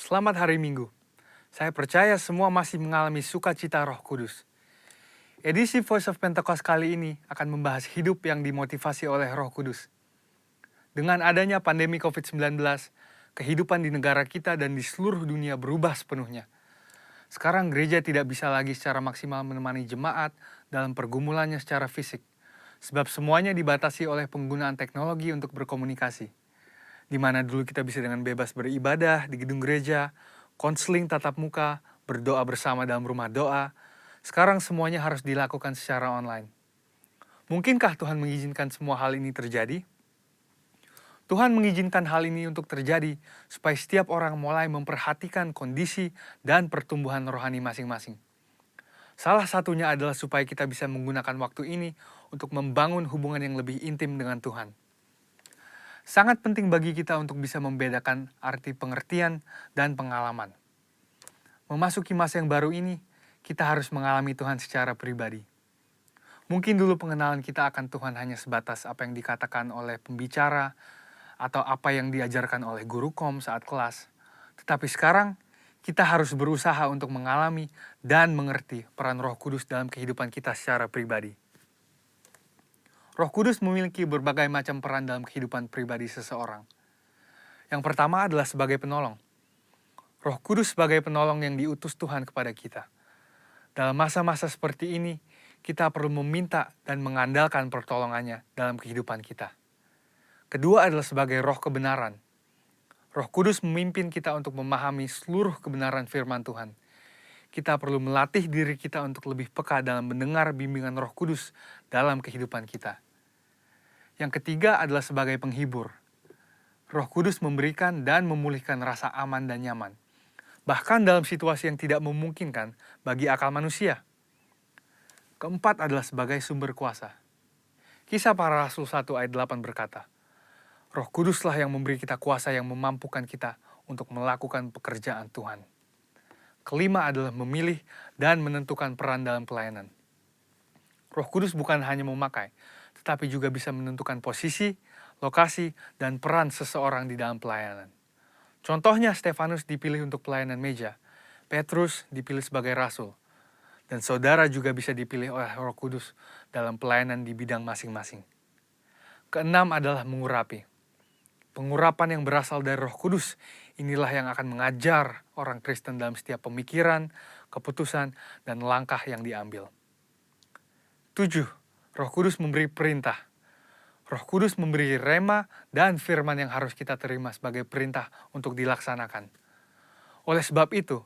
Selamat hari Minggu. Saya percaya semua masih mengalami sukacita Roh Kudus. Edisi Voice of Pentecost kali ini akan membahas hidup yang dimotivasi oleh Roh Kudus. Dengan adanya pandemi COVID-19, kehidupan di negara kita dan di seluruh dunia berubah sepenuhnya. Sekarang gereja tidak bisa lagi secara maksimal menemani jemaat dalam pergumulannya secara fisik, sebab semuanya dibatasi oleh penggunaan teknologi untuk berkomunikasi. Di mana dulu kita bisa dengan bebas beribadah di gedung gereja, konseling tatap muka, berdoa bersama dalam rumah doa. Sekarang semuanya harus dilakukan secara online. Mungkinkah Tuhan mengizinkan semua hal ini terjadi? Tuhan mengizinkan hal ini untuk terjadi supaya setiap orang mulai memperhatikan kondisi dan pertumbuhan rohani masing-masing. Salah satunya adalah supaya kita bisa menggunakan waktu ini untuk membangun hubungan yang lebih intim dengan Tuhan. Sangat penting bagi kita untuk bisa membedakan arti pengertian dan pengalaman. Memasuki masa yang baru ini, kita harus mengalami Tuhan secara pribadi. Mungkin dulu pengenalan kita akan Tuhan hanya sebatas apa yang dikatakan oleh pembicara atau apa yang diajarkan oleh guru kom saat kelas. Tetapi sekarang, kita harus berusaha untuk mengalami dan mengerti peran Roh Kudus dalam kehidupan kita secara pribadi. Roh Kudus memiliki berbagai macam peran dalam kehidupan pribadi seseorang. Yang pertama adalah sebagai penolong. Roh Kudus sebagai penolong yang diutus Tuhan kepada kita. Dalam masa-masa seperti ini, kita perlu meminta dan mengandalkan pertolongannya dalam kehidupan kita. Kedua adalah sebagai roh kebenaran. Roh Kudus memimpin kita untuk memahami seluruh kebenaran firman Tuhan. Kita perlu melatih diri kita untuk lebih peka dalam mendengar bimbingan Roh Kudus dalam kehidupan kita. Yang ketiga adalah sebagai penghibur. Roh Kudus memberikan dan memulihkan rasa aman dan nyaman, bahkan dalam situasi yang tidak memungkinkan bagi akal manusia. Keempat adalah sebagai sumber kuasa. Kisah Para Rasul 1 ayat 8 berkata, Roh Kuduslah yang memberi kita kuasa yang memampukan kita untuk melakukan pekerjaan Tuhan. Kelima adalah memilih dan menentukan peran dalam pelayanan. Roh Kudus bukan hanya memakai, tetapi juga bisa menentukan posisi, lokasi, dan peran seseorang di dalam pelayanan. Contohnya Stefanus dipilih untuk pelayanan meja, Petrus dipilih sebagai rasul, dan saudara juga bisa dipilih oleh Roh Kudus dalam pelayanan di bidang masing-masing. Keenam adalah mengurapi. Pengurapan yang berasal dari Roh Kudus inilah yang akan mengajar orang Kristen dalam setiap pemikiran, keputusan, dan langkah yang diambil. 7. Roh Kudus memberi perintah. Roh Kudus memberi rema dan firman yang harus kita terima sebagai perintah untuk dilaksanakan. Oleh sebab itu,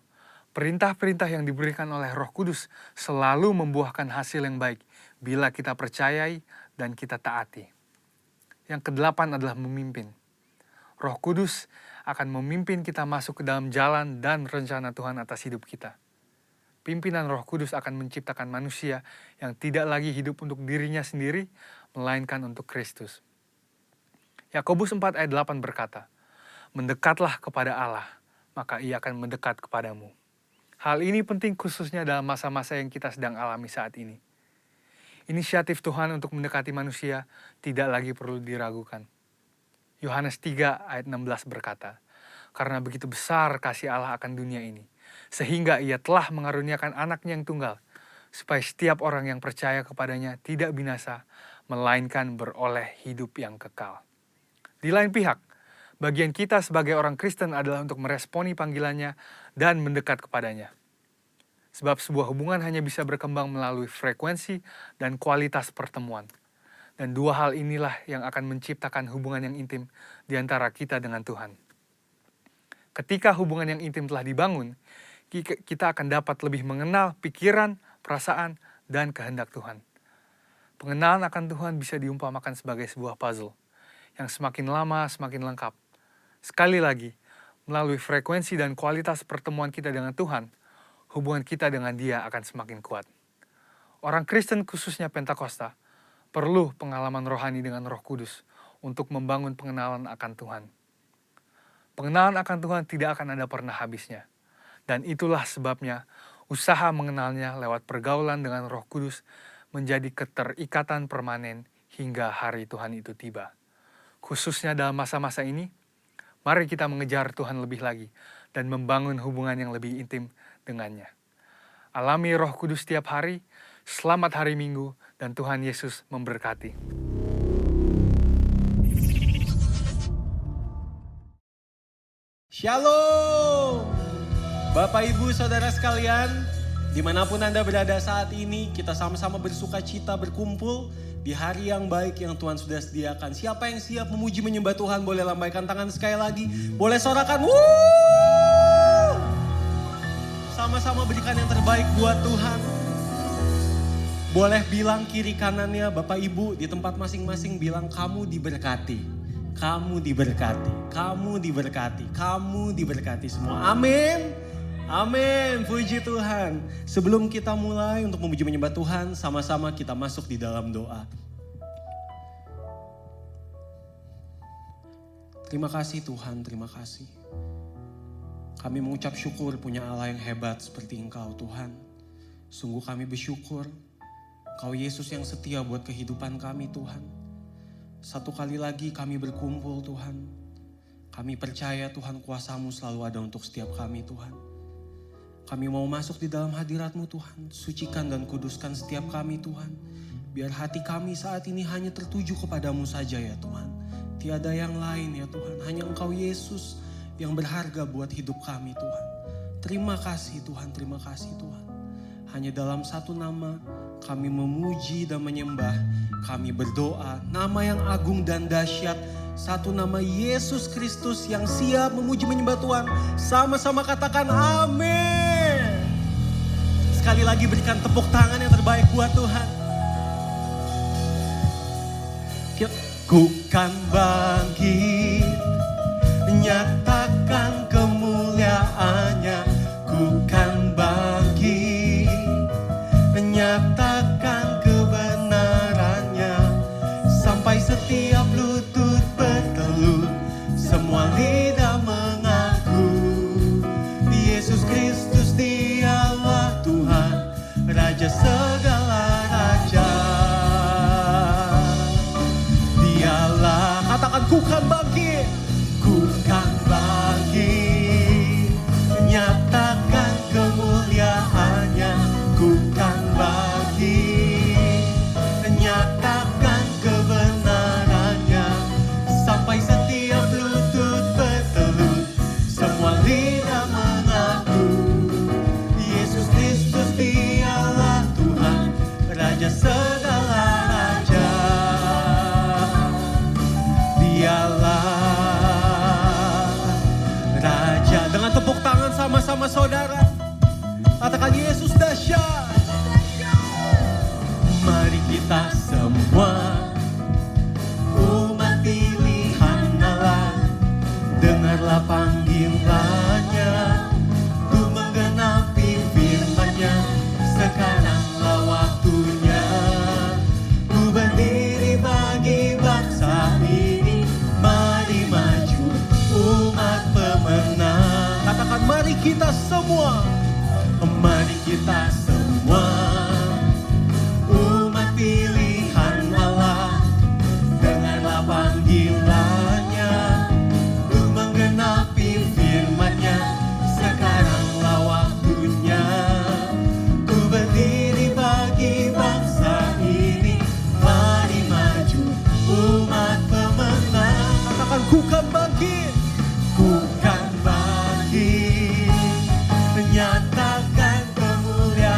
perintah-perintah yang diberikan oleh Roh Kudus selalu membuahkan hasil yang baik bila kita percayai dan kita taati. Yang kedelapan adalah memimpin. Roh Kudus akan memimpin kita masuk ke dalam jalan dan rencana Tuhan atas hidup kita. Pimpinan Roh Kudus akan menciptakan manusia yang tidak lagi hidup untuk dirinya sendiri, melainkan untuk Kristus. Yakobus 4 ayat 8 berkata, Mendekatlah kepada Allah, maka ia akan mendekat kepadamu. Hal ini penting khususnya dalam masa-masa yang kita sedang alami saat ini. Inisiatif Tuhan untuk mendekati manusia tidak lagi perlu diragukan. Yohanes 3 ayat 16 berkata, Karena begitu besar kasih Allah akan dunia ini, sehingga ia telah mengaruniakan anaknya yang tunggal, supaya setiap orang yang percaya kepadanya tidak binasa, melainkan beroleh hidup yang kekal. Di lain pihak, bagian kita sebagai orang Kristen adalah untuk meresponi panggilannya dan mendekat kepadanya. Sebab sebuah hubungan hanya bisa berkembang melalui frekuensi dan kualitas pertemuan. Dan dua hal inilah yang akan menciptakan hubungan yang intim di antara kita dengan Tuhan. Ketika hubungan yang intim telah dibangun, kita akan dapat lebih mengenal pikiran, perasaan, dan kehendak Tuhan. Pengenalan akan Tuhan bisa diumpamakan sebagai sebuah puzzle, yang semakin lama semakin lengkap. Sekali lagi, melalui frekuensi dan kualitas pertemuan kita dengan Tuhan, hubungan kita dengan Dia akan semakin kuat. Orang Kristen khususnya Pentakosta perlu pengalaman rohani dengan Roh Kudus untuk membangun pengenalan akan Tuhan. Pengenalan akan Tuhan tidak akan ada pernah habisnya. Dan itulah sebabnya usaha mengenalnya lewat pergaulan dengan Roh Kudus menjadi keterikatan permanen hingga hari Tuhan itu tiba. Khususnya dalam masa-masa ini, mari kita mengejar Tuhan lebih lagi dan membangun hubungan yang lebih intim dengannya. Alami Roh Kudus setiap hari. Selamat hari Minggu dan Tuhan Yesus memberkati. Shalom, Bapak Ibu Saudara sekalian, dimanapun Anda berada saat ini, kita sama-sama bersuka cita berkumpul di hari yang baik yang Tuhan sudah sediakan. Siapa yang siap memuji menyembah Tuhan boleh lambaikan tangan sekali lagi, boleh sorakan, wuh! Sama-sama berikan yang terbaik buat Tuhan. Boleh bilang kiri kanannya Bapak Ibu di tempat masing-masing, bilang kamu diberkati. Kamu diberkati, kamu diberkati, kamu diberkati semua. Amin, amin, puji Tuhan. Sebelum kita mulai untuk memuji menyembah Tuhan, sama-sama kita masuk di dalam doa. Terima kasih Tuhan, terima kasih. Kami mengucap syukur punya Allah yang hebat seperti Engkau Tuhan. Sungguh kami bersyukur, Engkau Yesus yang setia buat kehidupan kami Tuhan. Satu kali lagi kami berkumpul Tuhan. Kami percaya Tuhan kuasa-Mu selalu ada untuk setiap kami Tuhan. Kami mau masuk di dalam hadirat-Mu Tuhan. Sucikan dan kuduskan setiap kami Tuhan. Biar hati kami saat ini hanya tertuju kepadamu saja ya Tuhan. Tiada yang lain ya Tuhan. Hanya Engkau Yesus yang berharga buat hidup kami Tuhan. Terima kasih Tuhan, terima kasih Tuhan. Hanya dalam satu nama kami memuji dan menyembah. Kami berdoa, nama yang agung dan dahsyat. Satu nama Yesus Kristus yang siap memuji menyembah Tuhan. Sama-sama katakan amin. Sekali lagi berikan tepuk tangan yang terbaik buat Tuhan. Ku kan bangkit, menyatakan kemuliaannya. Ku kan bangkit, menyatakan kebenarannya. Sampai setiap lutut bertelut, semua lidah mengaku Yesus Kristus dialah Tuhan, Raja segala raja. Dialah, katakan ku kan bangkit, ku kan bangkit, menyatakan kemuliaannya. Ku kan bangkit, menyatakan kebenarannya. Sampai setiap lutut bertelut, semua lidah mengaku Yesus Kristus dialah Tuhan, Raja segala raja. Dialah Raja. Dengan tepuk tangan sama-sama saudara, katakan Yesus dahsyat. Mari kita semua umat pilihan Allah, dengarlah panggilannya untuk menggenapi firman-Nya. Sekaranglah waktunya ku berdiri bagi bangsa ini. Mari maju umat pemenang. Katakan mari kita semua. Mari kita semua umat pilihan Allah, dengarlah panggilannya untuk menggenapi firman-Nya. Sekaranglah waktunya ku berdiri bagi bangsa ini. Mari maju umat pemenang. Katakan ku kan bangkit, ku kan bangkit, menyatakan kemuliaan.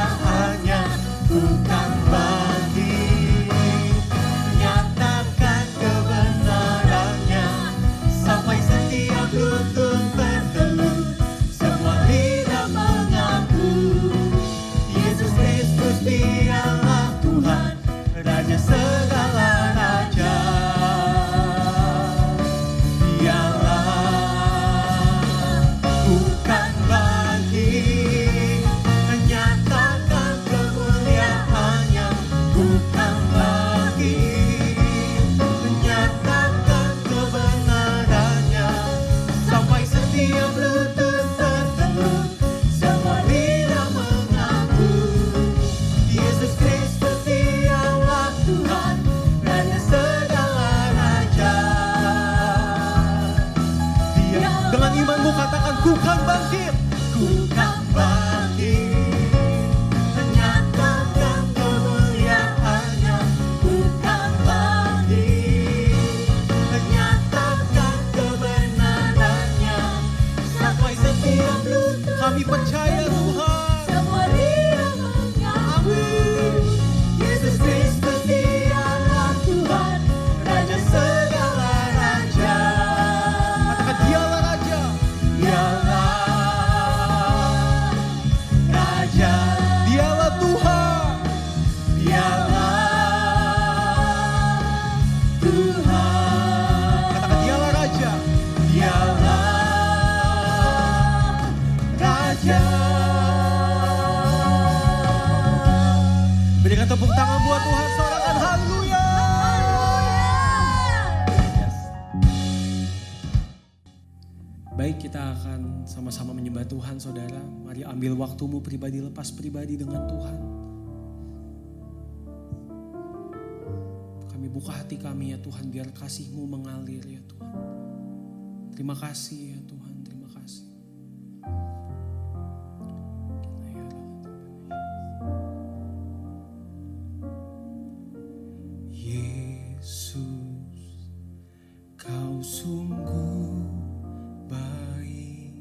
ku kan bangkit, menyatakan kemuliaan-Nya. Ku kan bangkit, menyatakan kebenaran-Nya. Sampai setiap lutut kami percaya Tuhan. Semua dia mengaku Yesus Kristus dialah Tuhan, Raja segala raja. Katakan dialah Raja. Dialah Raja, dialah Tuhan, dialah Tuhan. Katakan dialah Raja, dialah Raja. Berikan tepuk tangan buat Tuhan, sorakan haleluya. Baik, kita akan sama-sama menyembah Tuhan, saudara. Mari ambil waktumu pribadi, lepas pribadi dengan Tuhan. Kami buka hati kami ya Tuhan, biar kasih-Mu mengalir ya Tuhan. Terima kasih ya Tuhan, terima kasih. Yesus, Kau sungguh baik.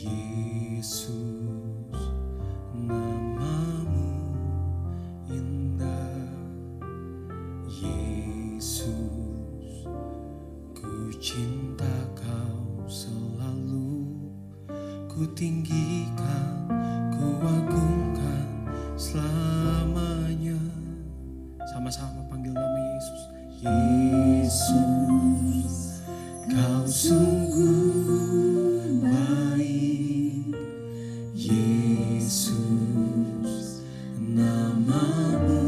Yesus, nama-Mu indah. Yesus, ku cinta Kau selalu. Ku tinggikan, ku agungkan selamanya. Sama-sama panggil nama Yesus. Yesus, Kau sungguh baik. Yesus, nama-Mu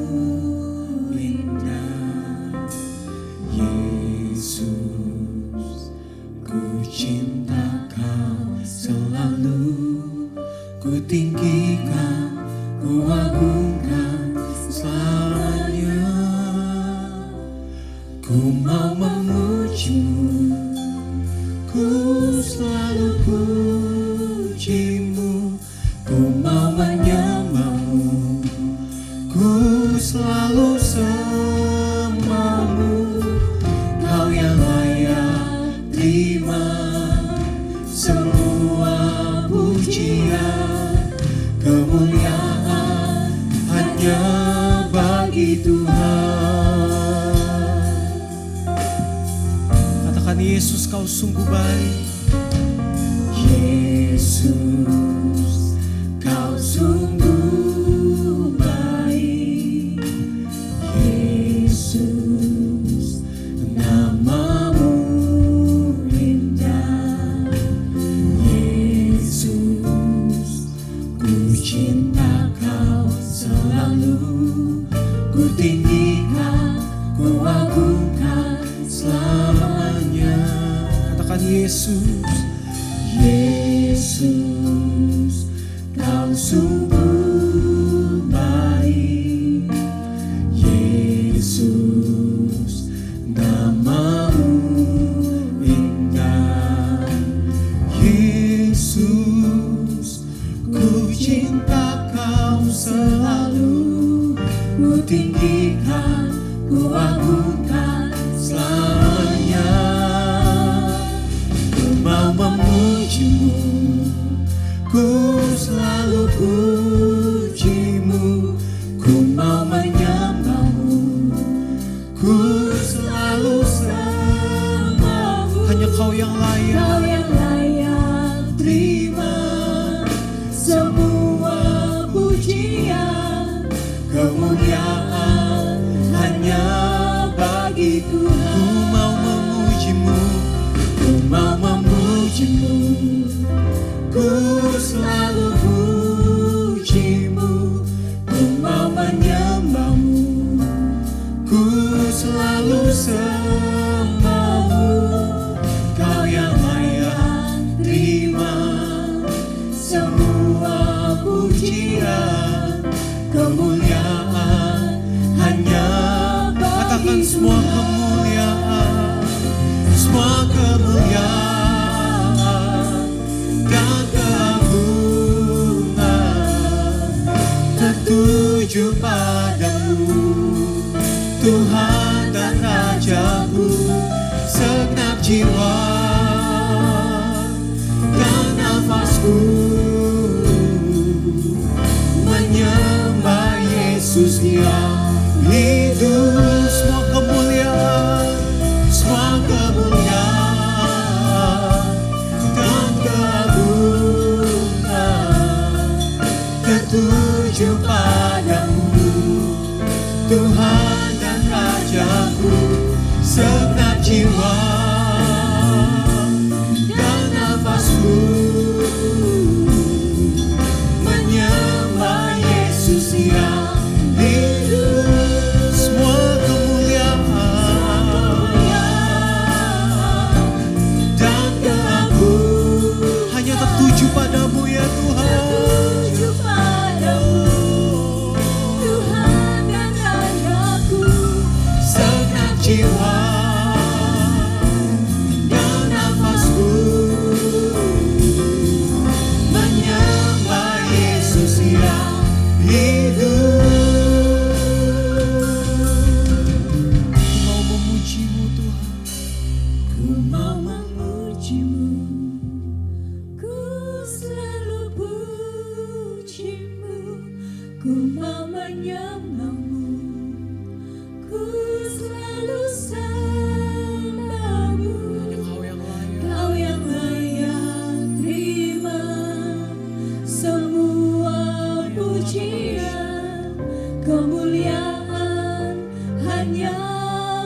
indah. Yesus, ku cinta Kau selalu. Ku tinggikan, ku agungkan selamanya. Ku mau memuji-Mu, ku selalu puji-Mu. Ku mau menyembah-Mu, ku selalu sembah-Mu. Kau yang layak terima semua pujian, kemuliaan hanya bagi Tuhan. Katakan Yesus, Kau sungguh baik. Yesus, Kau sungguh baik. Yesus, nama-Mu indah. Yesus, ku cinta Kau selalu. Ku tinggikan, ku agungkan selamanya. Katakan Yesus. Yesus, Kau sungguh baik. Yesus, nama-Mu indah. Yesus, ku cinta Kau selalu. Ku tinggikan, ku agungkan selamanya. Ku mau memuji-Mu, ku selalu puji-Mu. Ku mau menyembah-Mu, ku selalu sembah-Mu. Hanya Kau yang layak, Kau yang layak terima semua pujian, kemuliaan hanya bagi Tuhan. Ku mau memuji-Mu, ku mau memuji-Mu. Ku selalu puji-Mu, ku mau menyembah-Mu. Ku selalu sembah-Mu. Kau yang layak terima semua pujian, kemuliaan hanya katakan semua kemuliaan, semua kemuliaan dan kemuliaan tertuju padamu, Tuhan dan Rajaku. Segenap jiwa dan nafasku menyembah Yesus yang hidup. Semua kemuliaan, semua kemuliaan dan keagungan tertuju padamu, Tuhan dan Rajaku. Segenap jiwa dan nafasku menyembah Yesus yang hidup. Semua kemuliaan dan keagungan hanya tertuju padamu ya Tuhan. Tertuju padamu, Tuhan dan Rajaku. Segenap jiwa dan nafasku menyembah Yesus yang hidup. Mau memujimu Tuhan, Ku mau memujimu, ku selalu pujimu. Ku mau menyembahmu, ku selalu sembahmu. hanya Kau yang layak. Kau yang layak terima semua pujian, kemuliaan hanya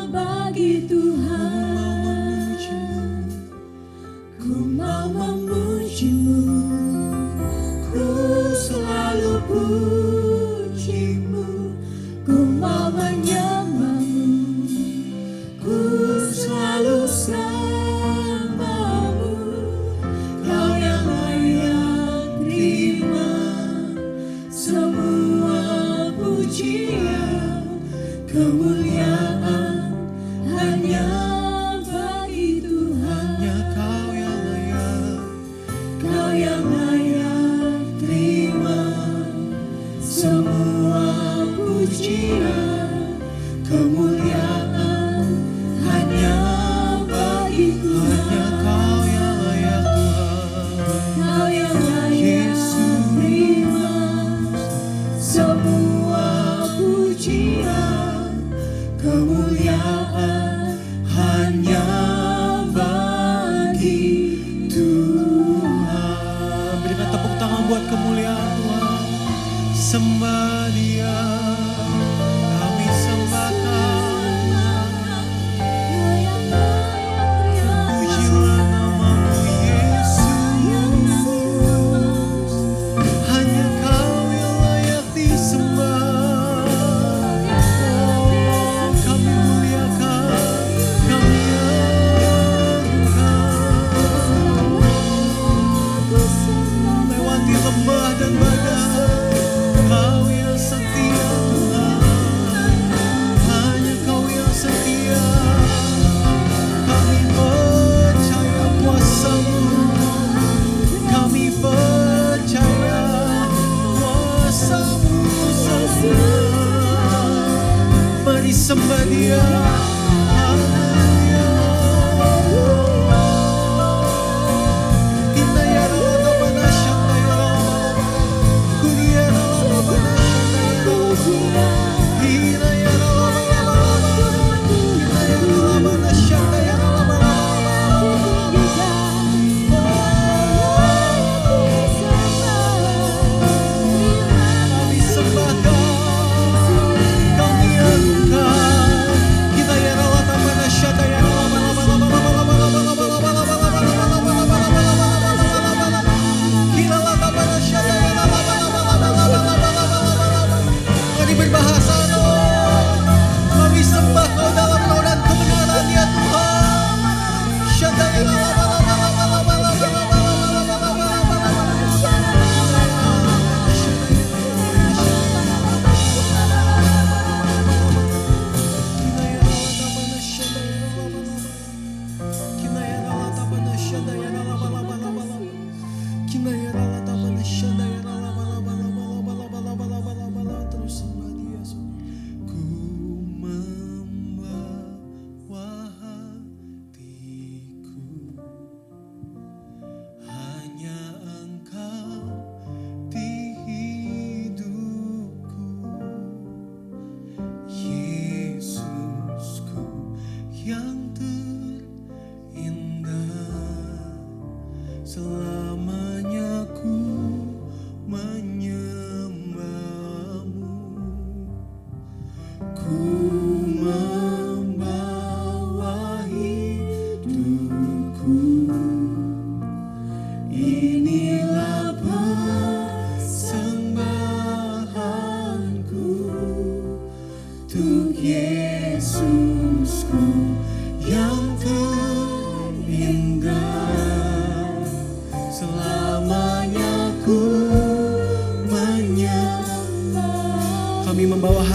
bagi Tuhan. Ku mau memujimu, ku selalu pujimu. Ku mau menyembahmu, ku selalu sembahmu. Kau yang layak terima semua pujian, kemuliaan hanya bagi Tuhan. Hanya Kau yang layak. Kau yang layak terima semua pujian, kemuliaan hanya bagi Tuhan. Hanya Kau yang layak Tuhan. Kau yang layak Yesus. terima semua pujian, kemuliaan hanya bagi Tuhan. Berikan tepuk tangan buat kemuliaan Tuhan. Sembah Dia, kami sembah Kau. Pujilah namamu Yesus. Hanya Kau yang layak disembah. Oh, kami muliakan, kami agungkan. Lewati lembah dan badai, Kau yang setia Tuhan. Hanya Kau yang setia. Kami percaya kuasa-Mu, kami percaya kuasa-Mu setia. Mari sembah Dia. Haleluya. Inna ya Rama Banashanda ya Rama. Kuria Rama Banashanda ya Rama. Inna ya Rama Rama. Inna ya Rama Banashanda ya Rama. Kami sembah Kau, kami agungkan. Kita ya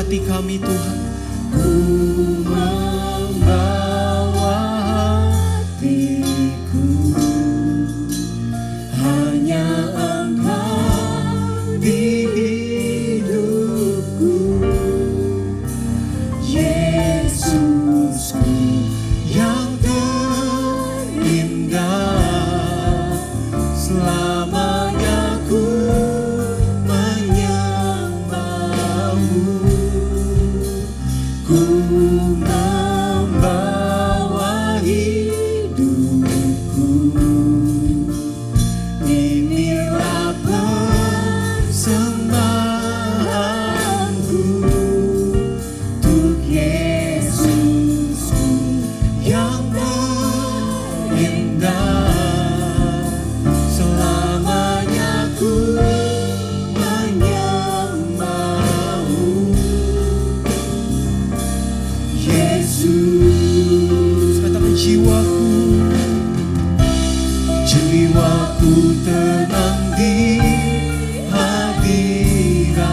hati kami Tuhan. Ku membawa hatiku, hanya Engkau di hidupku. Yesusku yang terindah, selamanya ku menyembahmu. Ku membawa hidupku, inilah persembahanku untuk Yesusku yang terindah, selamanya ku menyembahmu. Yesus, Katakan jiwaku tenang di hadiratmu.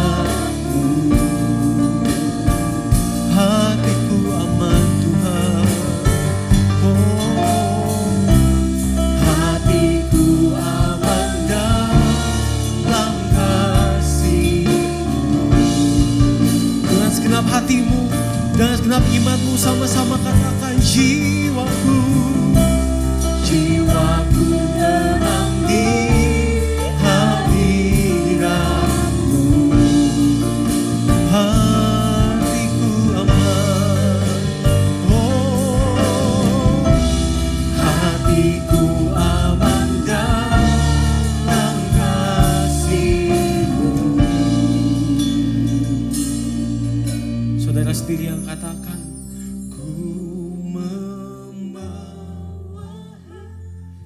hatiku aman Tuhan. Hatiku aman dalam kasih-Mu. Dengan segenap hatimu, dengan segenap imanmu, sama-sama katakan jiwaku. Jiwaku tenang di hadiratmu. Hatiku aman. Oh, Hatiku aman dalam kasih-Mu. saudara sendiri yang katakan. Ku membawa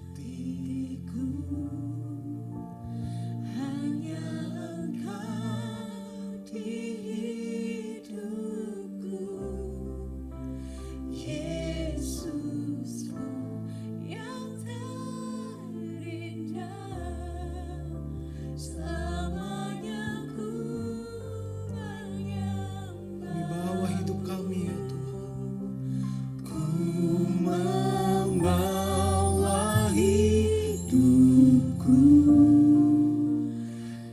hatiku, hanya Engkau di hidupku. Yesusku yang terindah, selamanya ku Kami bawa hidup kami ya Tuhan. Ku membawa hidupku,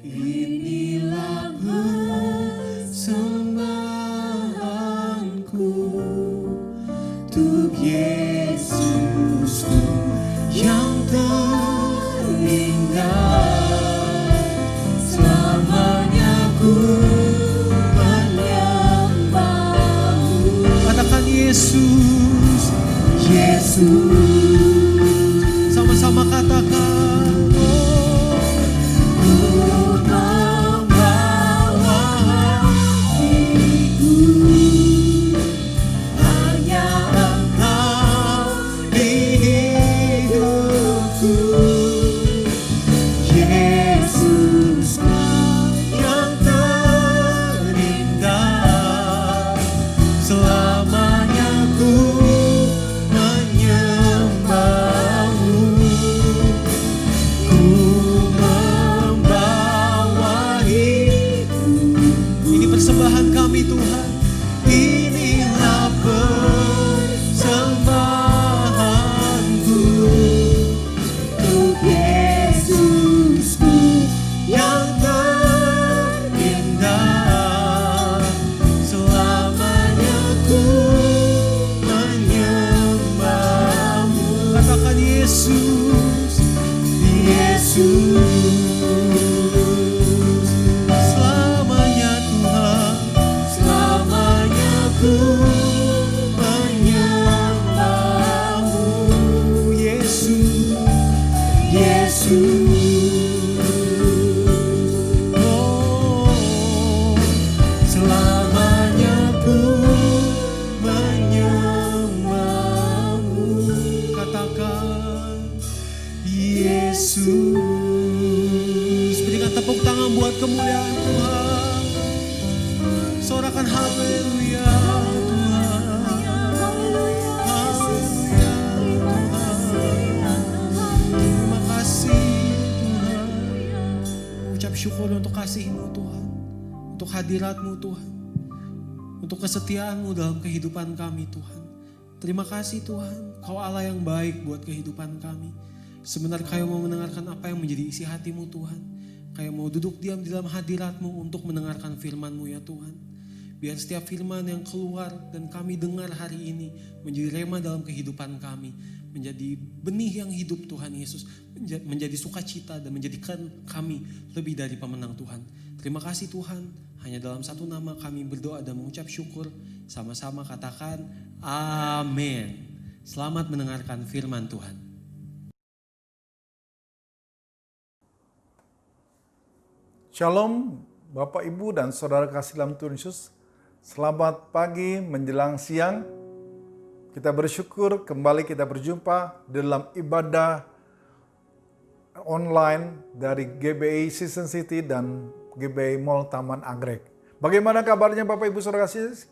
inilah persembahanku untuk Yesusku yang terindah, selamanya ku menyembahmu. Katakan Yesus. Yesus, Sama-sama katakan. ku membawa hatiku, hanya Engkau di hidupku. Yesus yang terindah, selamanya ku menyembahmu. Ku membawa hidup, Ini persembahan kami Tuhan. inilah persembahanku untuk Yesusku yang terindah, selamanya ku menyembahmu. Katakan Yesus. Yesus, Selamanya Tuhan. selamanya ku menyembahmu. Yesus. Yesus, Oh, selamanya ku menyembahmu. katakan Yesus, berikan tepuk tangan buat kemuliaan Tuhan. Sorakan haleluya Tuhan. Haleluya Tuhan. Terima kasih Tuhan. Ucap syukur untuk kasih-Mu Tuhan, untuk hadirat-Mu Tuhan. untuk kesetiaan-Mu dalam kehidupan kami Tuhan. Terima kasih Tuhan, Kau Allah yang baik buat kehidupan kami. Sebenarnya Kau mau mendengarkan apa yang menjadi isi hati-Mu Tuhan. Kau mau duduk diam di dalam hadirat-Mu untuk mendengarkan firman-Mu ya Tuhan. Biar setiap firman yang keluar dan kami dengar hari ini menjadi rema dalam kehidupan kami. Menjadi benih yang hidup Tuhan Yesus. Menjadi sukacita dan menjadikan kami lebih dari pemenang Tuhan. Terima kasih Tuhan. Hanya dalam satu nama kami berdoa dan mengucap syukur. Sama-sama katakan amin. Selamat mendengarkan firman Tuhan. Shalom Bapak Ibu dan Saudara kasih dalam Tuhan Yesus. Selamat pagi menjelang siang. Kita bersyukur kembali kita berjumpa dalam ibadah online dari GBI Season City dan GBI Mall Taman Anggrek. Bagaimana kabarnya Bapak Ibu Saudara kasih?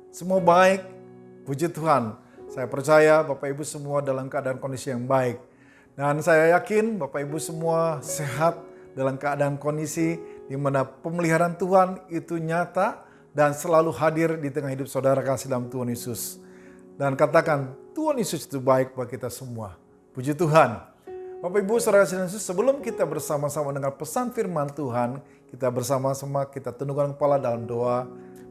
Semua baik? Puji Tuhan. Saya percaya Bapak Ibu semua dalam keadaan kondisi yang baik. Dan saya yakin Bapak Ibu semua sehat dalam keadaan kondisi di mana pemeliharaan Tuhan itu nyata dan selalu hadir di tengah hidup saudara kasih dalam Tuhan Yesus. Dan katakan, Tuhan Yesus itu baik buat kita semua. Puji Tuhan. Bapak Ibu saudara kasih dalam Yesus, sebelum kita bersama-sama dengar pesan firman Tuhan, kita bersama-sama kita tundukkan kepala dalam doa.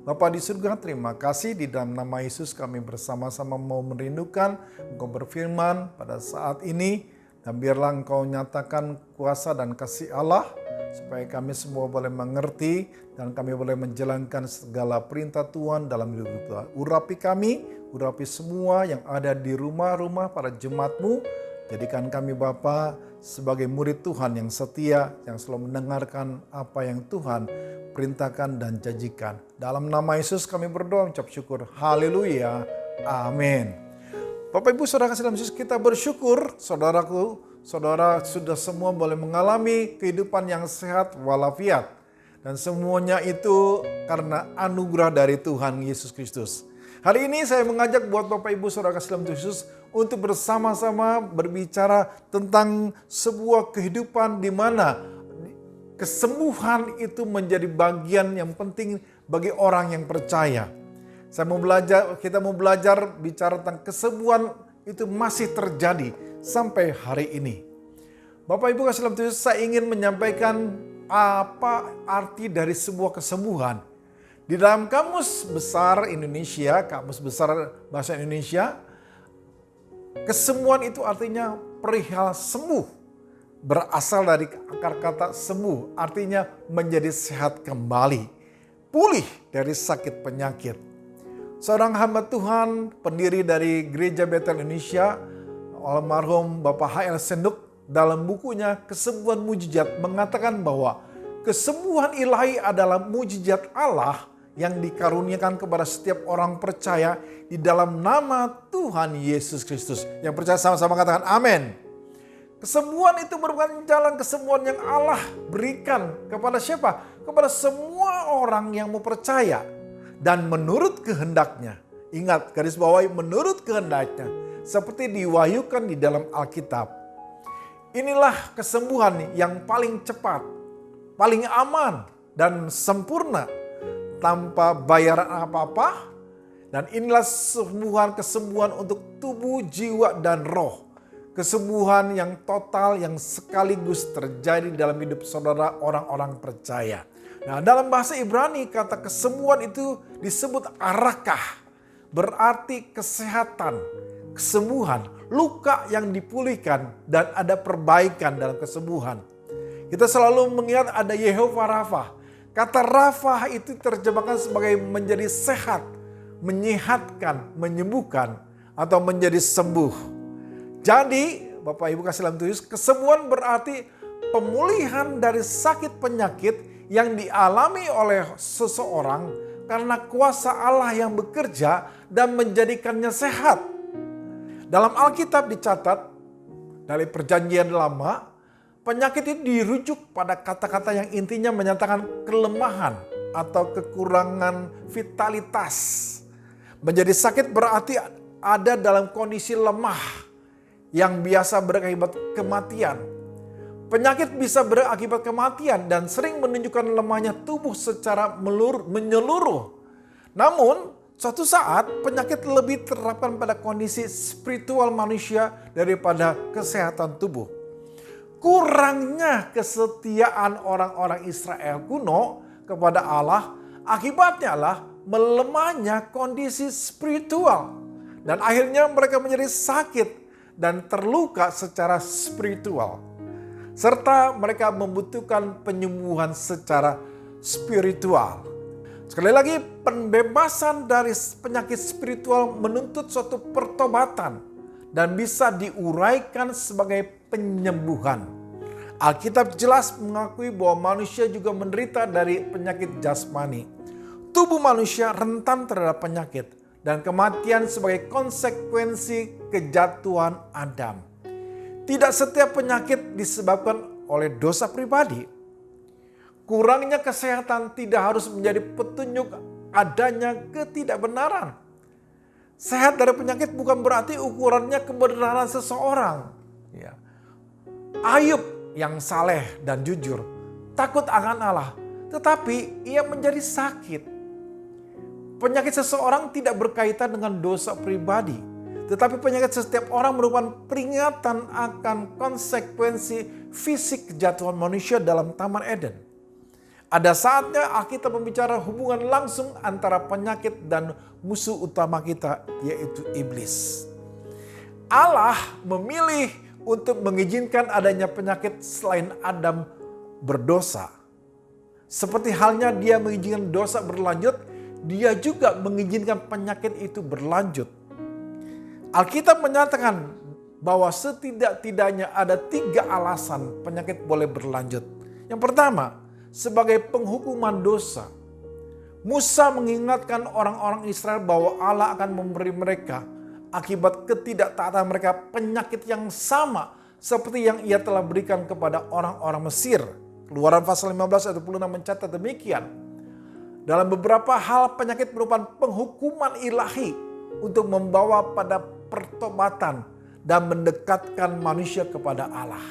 Bapa di surga, terima kasih di dalam nama Yesus kami bersama-sama mau merindukan Engkau berfirman pada saat ini. Dan biarlah Engkau nyatakan kuasa dan kasih Allah supaya kami semua boleh mengerti dan kami boleh menjalankan segala perintah Tuhan dalam hidup kita. Urapi kami, urapi semua yang ada di rumah-rumah para jemaat-Mu. Jadikan kami Bapa sebagai murid Tuhan yang setia, yang selalu mendengarkan apa yang Tuhan perintahkan dan janjikan. Dalam nama Yesus kami berdoa, ucap syukur. Haleluya. Amin. Bapak Ibu Saudara kasih dalam Yesus, kita bersyukur saudaraku, saudara sudah semua boleh mengalami kehidupan yang sehat walafiat. Dan semuanya itu karena anugerah dari Tuhan Yesus Kristus. Hari ini saya mengajak buat Bapak Ibu Saudara kasih dalam Yesus untuk bersama-sama berbicara tentang sebuah kehidupan di mana kesembuhan itu menjadi bagian yang penting bagi orang yang percaya. Kita mau belajar bicara tentang kesembuhan itu masih terjadi sampai hari ini. Bapak Ibu kasih dalam Tuhan, saya ingin menyampaikan apa arti dari sebuah kesembuhan. Di dalam Kamus Besar Indonesia, Kamus Besar Bahasa Indonesia, kesembuhan itu artinya perihal sembuh. Berasal dari akar kata sembuh, artinya menjadi sehat kembali. Pulih dari sakit penyakit. Seorang hamba Tuhan, pendiri dari Gereja Betel Indonesia, almarhum Bapak H.L. Senduk, dalam bukunya Kesembuhan Mujizat mengatakan bahwa kesembuhan ilahi adalah mujizat Allah yang dikaruniakan kepada setiap orang percaya di dalam nama Tuhan Yesus Kristus. Yang percaya sama-sama katakan amin. Kesembuhan itu merupakan jalan kesembuhan yang Allah berikan kepada siapa? Kepada semua orang yang mau percaya. Dan menurut kehendaknya. Ingat, garis bawahi menurut kehendaknya. Seperti diwahyukan di dalam Alkitab. Inilah kesembuhan yang paling cepat, paling aman, dan sempurna. Tanpa bayaran apa-apa. Dan inilah kesembuhan untuk tubuh, jiwa, dan roh. Kesembuhan yang total yang sekaligus terjadi dalam hidup saudara orang-orang percaya. Nah, dalam bahasa Ibrani kata kesembuhan itu disebut arakah. Berarti kesehatan, kesembuhan, luka yang dipulihkan dan ada perbaikan dalam kesembuhan. Kita selalu mengingat ada Yehova Rafa. Kata Rafa itu terjemahkan sebagai menjadi sehat, menyehatkan, menyembuhkan atau menjadi sembuh. Jadi, Bapak Ibu kasih dalam Tuhan, kesembuhan berarti pemulihan dari sakit penyakit yang dialami oleh seseorang karena kuasa Allah yang bekerja dan menjadikannya sehat. Dalam Alkitab dicatat dari Perjanjian Lama, penyakit itu dirujuk pada kata-kata yang intinya menyatakan kelemahan atau kekurangan vitalitas. Menjadi sakit berarti ada dalam kondisi lemah yang biasa berakibat kematian. Penyakit bisa berakibat kematian dan sering menunjukkan lemahnya tubuh secara menyeluruh. Namun, suatu saat penyakit lebih terapkan pada kondisi spiritual manusia daripada kesehatan tubuh. Kurangnya kesetiaan orang-orang Israel kuno kepada Allah akibatnya adalah melemahnya kondisi spiritual. Dan akhirnya mereka menjadi sakit dan terluka secara spiritual. Serta mereka membutuhkan penyembuhan secara spiritual. Sekali lagi, pembebasan dari penyakit spiritual menuntut suatu pertobatan dan bisa diuraikan sebagai penyembuhan. Alkitab jelas mengakui bahwa manusia juga menderita dari penyakit jasmani. Tubuh manusia rentan terhadap penyakit dan kematian sebagai konsekuensi kejatuhan Adam. Tidak setiap penyakit disebabkan oleh dosa pribadi. Kurangnya kesehatan tidak harus menjadi petunjuk adanya ketidakbenaran. Sehat dari penyakit bukan berarti ukurannya kebenaran seseorang. Ya. Ayub yang saleh dan jujur, takut akan Allah, tetapi ia menjadi sakit. Penyakit seseorang tidak berkaitan dengan dosa pribadi, tetapi penyakit setiap orang merupakan peringatan akan konsekuensi fisik kejatuhan manusia dalam Taman Eden. Ada saatnya Alkitab membicara hubungan langsung antara penyakit dan musuh utama kita, yaitu iblis. Allah memilih untuk mengizinkan adanya penyakit selain Adam berdosa. Seperti halnya dia mengizinkan dosa berlanjut, dia juga mengizinkan penyakit itu berlanjut. Alkitab menyatakan bahwa setidak-tidaknya ada 3 alasan penyakit boleh berlanjut. Yang pertama, sebagai penghukuman dosa. Musa mengingatkan orang-orang Israel bahwa Allah akan memberi mereka akibat ketidaktaatan mereka penyakit yang sama seperti yang ia telah berikan kepada orang-orang Mesir. Keluaran pasal 15 ayat 26 mencatat demikian. Dalam beberapa hal penyakit merupakan penghukuman ilahi untuk membawa pada pertobatan dan mendekatkan manusia kepada Allah.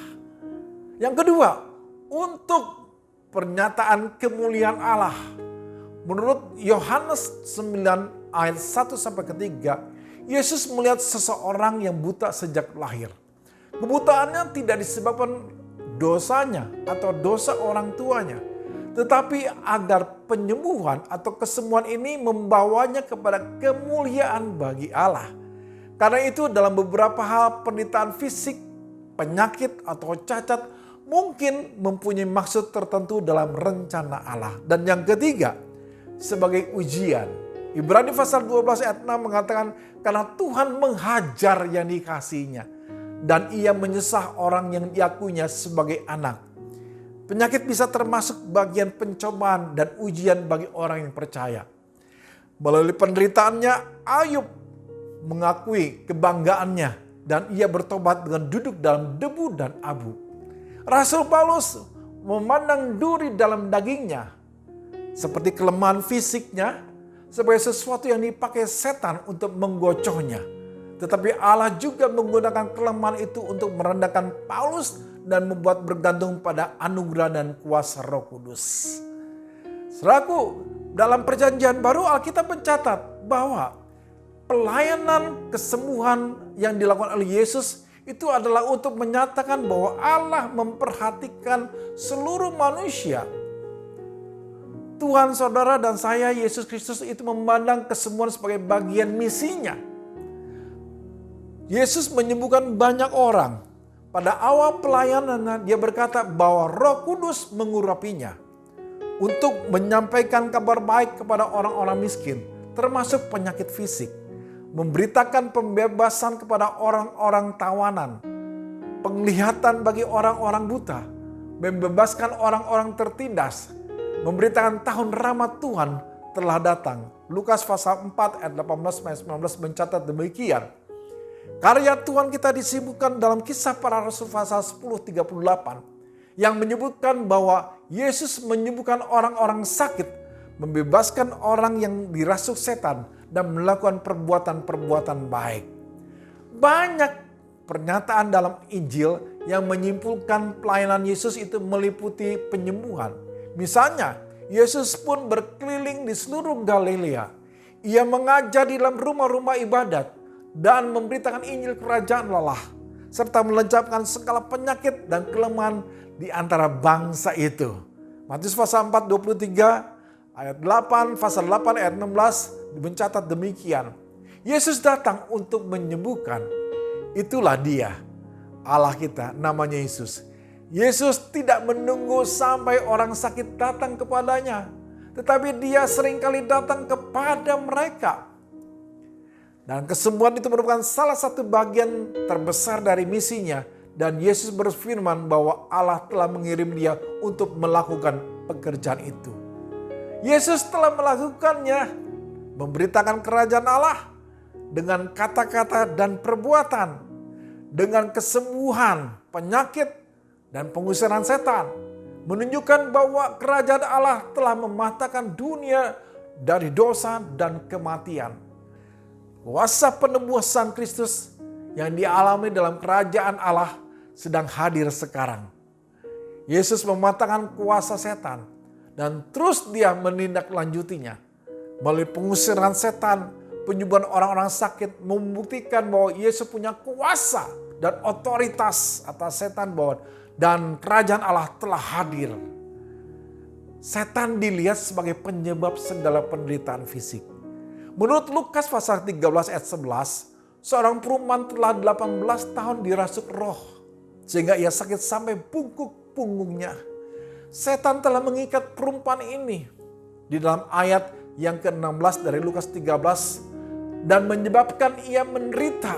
Yang kedua, untuk pernyataan kemuliaan Allah. Menurut Yohanes 9 ayat 1 sampai 3, Yesus melihat seseorang yang buta sejak lahir. Kebutaannya tidak disebabkan dosanya atau dosa orang tuanya, tetapi agar penyembuhan atau kesembuhan ini membawanya kepada kemuliaan bagi Allah. Karena itu dalam beberapa hal penderitaan fisik, penyakit atau cacat mungkin mempunyai maksud tertentu dalam rencana Allah. Dan yang ketiga, sebagai ujian. Ibrani pasal 12 ayat 6 mengatakan, karena Tuhan menghajar yang dikasihinya, dan ia menyesah orang yang diakuinya sebagai anak. Penyakit bisa termasuk bagian pencobaan dan ujian bagi orang yang percaya. Melalui penderitaannya, Ayub mengakui kebanggaannya, dan ia bertobat dengan duduk dalam debu dan abu. Rasul Paulus memandang duri dalam dagingnya seperti kelemahan fisiknya sebagai sesuatu yang dipakai setan untuk menggocohnya. Tetapi Allah juga menggunakan kelemahan itu untuk merendahkan Paulus dan membuat bergantung pada anugerah dan kuasa Roh Kudus. Saudaraku, dalam Perjanjian Baru Alkitab mencatat bahwa pelayanan kesembuhan yang dilakukan oleh Yesus itu adalah untuk menyatakan bahwa Allah memperhatikan seluruh manusia. Tuhan, saudara, dan saya, Yesus Kristus itu memandang kesembuhan sebagai bagian misinya. Yesus menyembuhkan banyak orang. Pada awal pelayanannya dia berkata bahwa Roh Kudus mengurapinya untuk menyampaikan kabar baik kepada orang-orang miskin, termasuk penyakit fisik. Memberitakan pembebasan kepada orang-orang tawanan, penglihatan bagi orang-orang buta, membebaskan orang-orang tertindas, memberitakan tahun rahmat Tuhan telah datang. Lukas pasal 4 ayat 18-19 mencatat demikian. Karya Tuhan kita disebutkan dalam Kisah Para Rasul pasal 10:38 yang menyebutkan bahwa Yesus menyembuhkan orang-orang sakit, membebaskan orang yang dirasuk setan, dan melakukan perbuatan-perbuatan baik. Banyak pernyataan dalam Injil yang menyimpulkan pelayanan Yesus itu meliputi penyembuhan. Misalnya, Yesus pun berkeliling di seluruh Galilea. Ia mengajar di dalam rumah-rumah ibadat dan memberitakan Injil Kerajaan Allah, serta melenyapkan segala penyakit dan kelemahan di antara bangsa itu. Matius pasal 4, 23, ayat 8, pasal 8 ayat 16 mencatat demikian. Yesus datang untuk menyembuhkan. Itulah dia, Allah kita, namanya Yesus. Yesus tidak menunggu sampai orang sakit datang kepadanya, tetapi dia seringkali datang kepada mereka. Dan kesembuhan itu merupakan salah satu bagian terbesar dari misinya. Dan Yesus berfirman bahwa Allah telah mengirim dia untuk melakukan pekerjaan itu. Yesus telah melakukannya, memberitakan kerajaan Allah dengan kata-kata dan perbuatan, dengan kesembuhan, penyakit, dan pengusiran setan. Menunjukkan bahwa kerajaan Allah telah mematahkan dunia dari dosa dan kematian. Kuasa penebusan Kristus yang dialami dalam kerajaan Allah sedang hadir sekarang. Yesus mematahkan kuasa setan dan terus dia menindaklanjutinya. Melalui pengusiran setan, penyembuhan orang-orang sakit membuktikan bahwa Yesus punya kuasa dan otoritas atas setan dan kerajaan Allah telah hadir. Setan dilihat sebagai penyebab segala penderitaan fisik. Menurut Lukas pasal 13 ayat 11, seorang perempuan telah 18 tahun dirasuk roh, sehingga ia sakit sampai bungkuk punggungnya. Setan telah mengikat perempuan ini di dalam ayat yang ke-16 dari Lukas 13 dan menyebabkan ia menderita.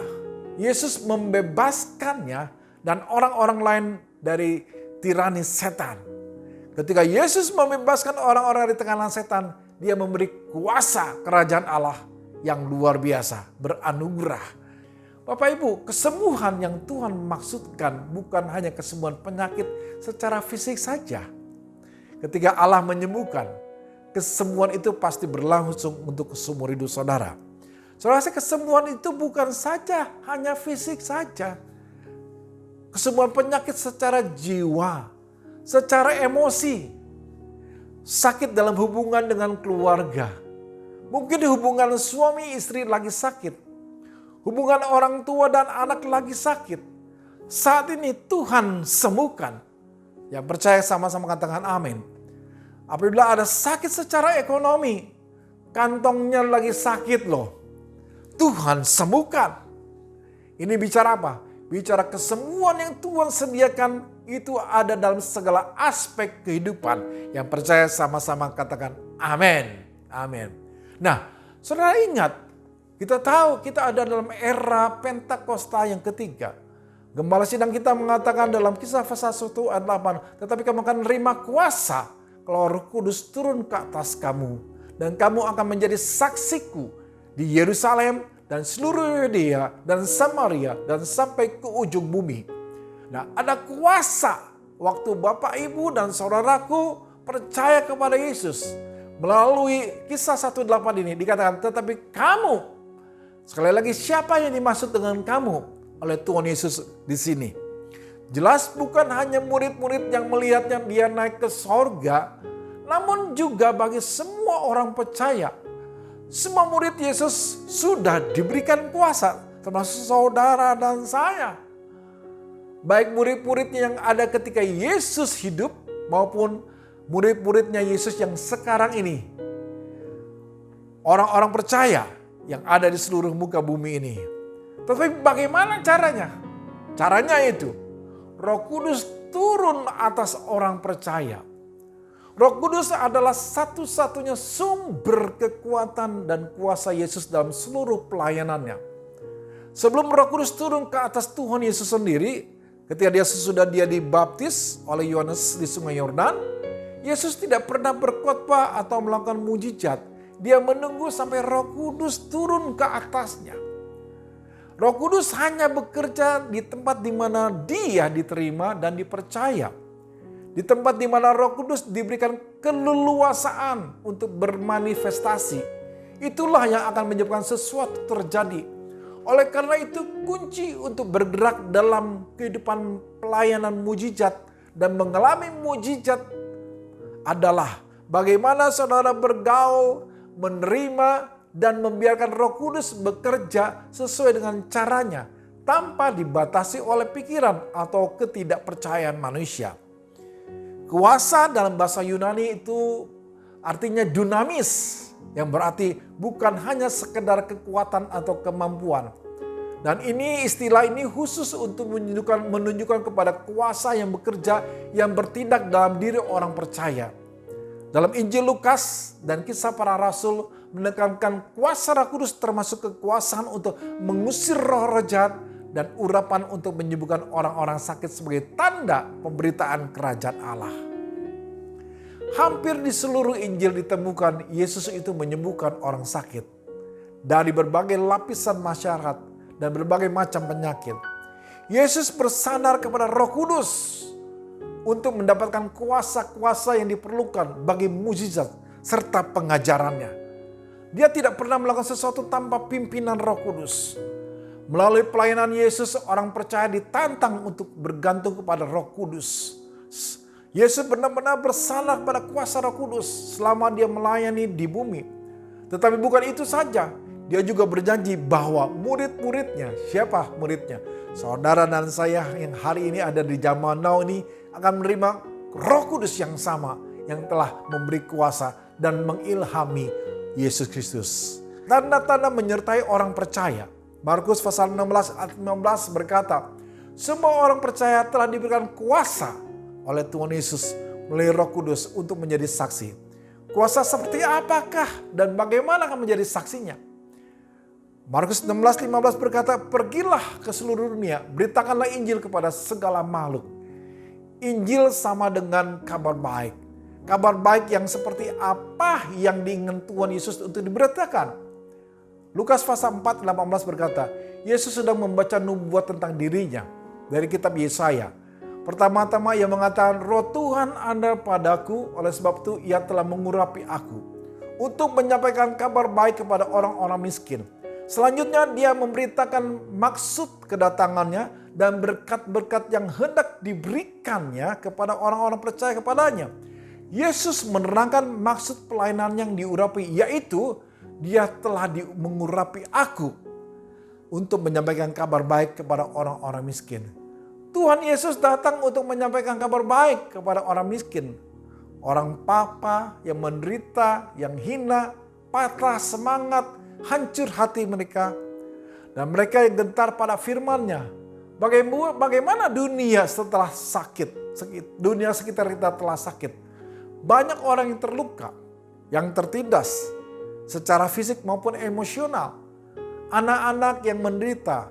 Yesus membebaskannya dan orang-orang lain dari tirani setan. Ketika Yesus membebaskan orang-orang dari tekanan setan, dia memberi kuasa kerajaan Allah yang luar biasa, beranugerah. Bapak Ibu, kesembuhan yang Tuhan maksudkan bukan hanya kesembuhan penyakit secara fisik saja. Ketika Allah menyembuhkan, kesembuhan itu pasti berlangsung untuk seumur hidup saudara. Saudara, kesembuhan itu bukan saja hanya fisik saja. Kesembuhan penyakit secara jiwa, secara emosi, sakit dalam hubungan dengan keluarga. Mungkin hubungan suami istri lagi sakit. Hubungan orang tua dan anak lagi sakit. Saat ini Tuhan sembuhkan. Yang percaya sama-sama katakan amin. Apabila ada sakit secara ekonomi, kantongnya lagi sakit loh. Tuhan sembuhkan. Ini bicara apa? Bicara kesembuhan yang Tuhan sediakan itu ada dalam segala aspek kehidupan. Yang percaya sama-sama katakan amin. Amin. Nah, saudara ingat, kita tahu kita ada dalam era Pentakosta yang ketiga. Gembala sidang kita mengatakan dalam Kisah pasal 1 ayat 8, tetapi kamu akan menerima kuasa kalau Roh Kudus turun ke atas kamu. Dan kamu akan menjadi saksiku di Yerusalem dan seluruh Yudea dan Samaria dan sampai ke ujung bumi. Nah, ada kuasa waktu Bapak, Ibu, dan saudaraku percaya kepada Yesus. Melalui Kisah 1:8 ini dikatakan, tetapi kamu. Sekali lagi, siapa yang dimaksud dengan kamu oleh Tuhan Yesus di sini? Jelas bukan hanya murid-murid yang melihatnya dia naik ke sorga, namun juga bagi semua orang percaya. Semua murid Yesus sudah diberikan kuasa, termasuk saudara dan saya. Baik murid-muridnya yang ada ketika Yesus hidup maupun murid-muridnya Yesus yang sekarang ini. Orang-orang percaya yang ada di seluruh muka bumi ini. Tetapi bagaimana caranya? Caranya itu, Roh Kudus turun atas orang percaya. Roh Kudus adalah satu-satunya sumber kekuatan dan kuasa Yesus dalam seluruh pelayanannya. Sebelum Roh Kudus turun ke atas Tuhan Yesus sendiri, ketika sesudah dia dibaptis oleh Yohanes di Sungai Yordan, Yesus tidak pernah berkhotbah atau melakukan mujizat. Dia menunggu sampai Roh Kudus turun ke atasnya. Roh Kudus hanya bekerja di tempat di mana dia diterima dan dipercaya. Di tempat di mana Roh Kudus diberikan keleluasaan untuk bermanifestasi. Itulah yang akan menyebabkan sesuatu terjadi. Oleh karena itu kunci untuk bergerak dalam kehidupan pelayanan mujizat dan mengalami mujizat adalah bagaimana saudara bergaul, menerima, dan membiarkan Roh Kudus bekerja sesuai dengan caranya tanpa dibatasi oleh pikiran atau ketidakpercayaan manusia. Kuasa dalam bahasa Yunani itu artinya dunamis, yang berarti bukan hanya sekedar kekuatan atau kemampuan. Dan istilah ini khusus untuk menunjukkan kepada kuasa yang bekerja, yang bertindak dalam diri orang percaya. Dalam Injil Lukas dan Kisah Para Rasul menekankan kuasa Roh Kudus termasuk kekuasaan untuk mengusir roh-roh jahat dan urapan untuk menyembuhkan orang-orang sakit sebagai tanda pemberitaan kerajaan Allah. Hampir di seluruh Injil ditemukan Yesus itu menyembuhkan orang sakit dari berbagai lapisan masyarakat dan berbagai macam penyakit. Yesus bersandar kepada Roh Kudus untuk mendapatkan kuasa-kuasa yang diperlukan bagi mukjizat serta pengajarannya. Dia tidak pernah melakukan sesuatu tanpa pimpinan Roh Kudus. Melalui pelayanan Yesus, orang percaya ditantang untuk bergantung kepada Roh Kudus. Yesus benar-benar bersandar pada kuasa Roh Kudus selama dia melayani di bumi. Tetapi bukan itu saja, dia juga berjanji bahwa murid-muridnya, siapa muridnya? Saudara dan saya yang hari ini ada di zaman now ini akan menerima Roh Kudus yang sama yang telah memberi kuasa dan mengilhami Yesus Kristus. Tanda-tanda menyertai orang percaya. Markus pasal 16 ayat 15 berkata, semua orang percaya telah diberikan kuasa oleh Tuhan Yesus melalui Roh Kudus untuk menjadi saksi. Kuasa seperti apakah dan bagaimana akan menjadi saksinya? Markus 16:15 berkata, pergilah ke seluruh dunia, beritakanlah Injil kepada segala makhluk. Injil sama dengan kabar baik. Kabar baik yang seperti apa yang diinginkan Tuhan Yesus untuk diberitakan. Lukas pasal 4:18 berkata, Yesus sedang membaca nubuat tentang dirinya dari kitab Yesaya. Pertama-tama ia mengatakan, Roh Tuhan ada padaku, oleh sebab itu ia telah mengurapi aku untuk menyampaikan kabar baik kepada orang-orang miskin. Selanjutnya dia memberitakan maksud kedatangannya dan berkat-berkat yang hendak diberikannya kepada orang-orang percaya kepadanya. Yesus menerangkan maksud pelayanan yang diurapi, yaitu dia telah mengurapi aku untuk menyampaikan kabar baik kepada orang-orang miskin. Tuhan Yesus datang untuk menyampaikan kabar baik kepada orang miskin. Orang papa yang menderita, yang hina, patah semangat, hancur hati mereka. Dan mereka yang gentar pada firman-Nya. Bagaimana dunia setelah sakit, dunia sekitar kita telah sakit. Banyak orang yang terluka, yang tertindas secara fisik maupun emosional. Anak-anak yang menderita,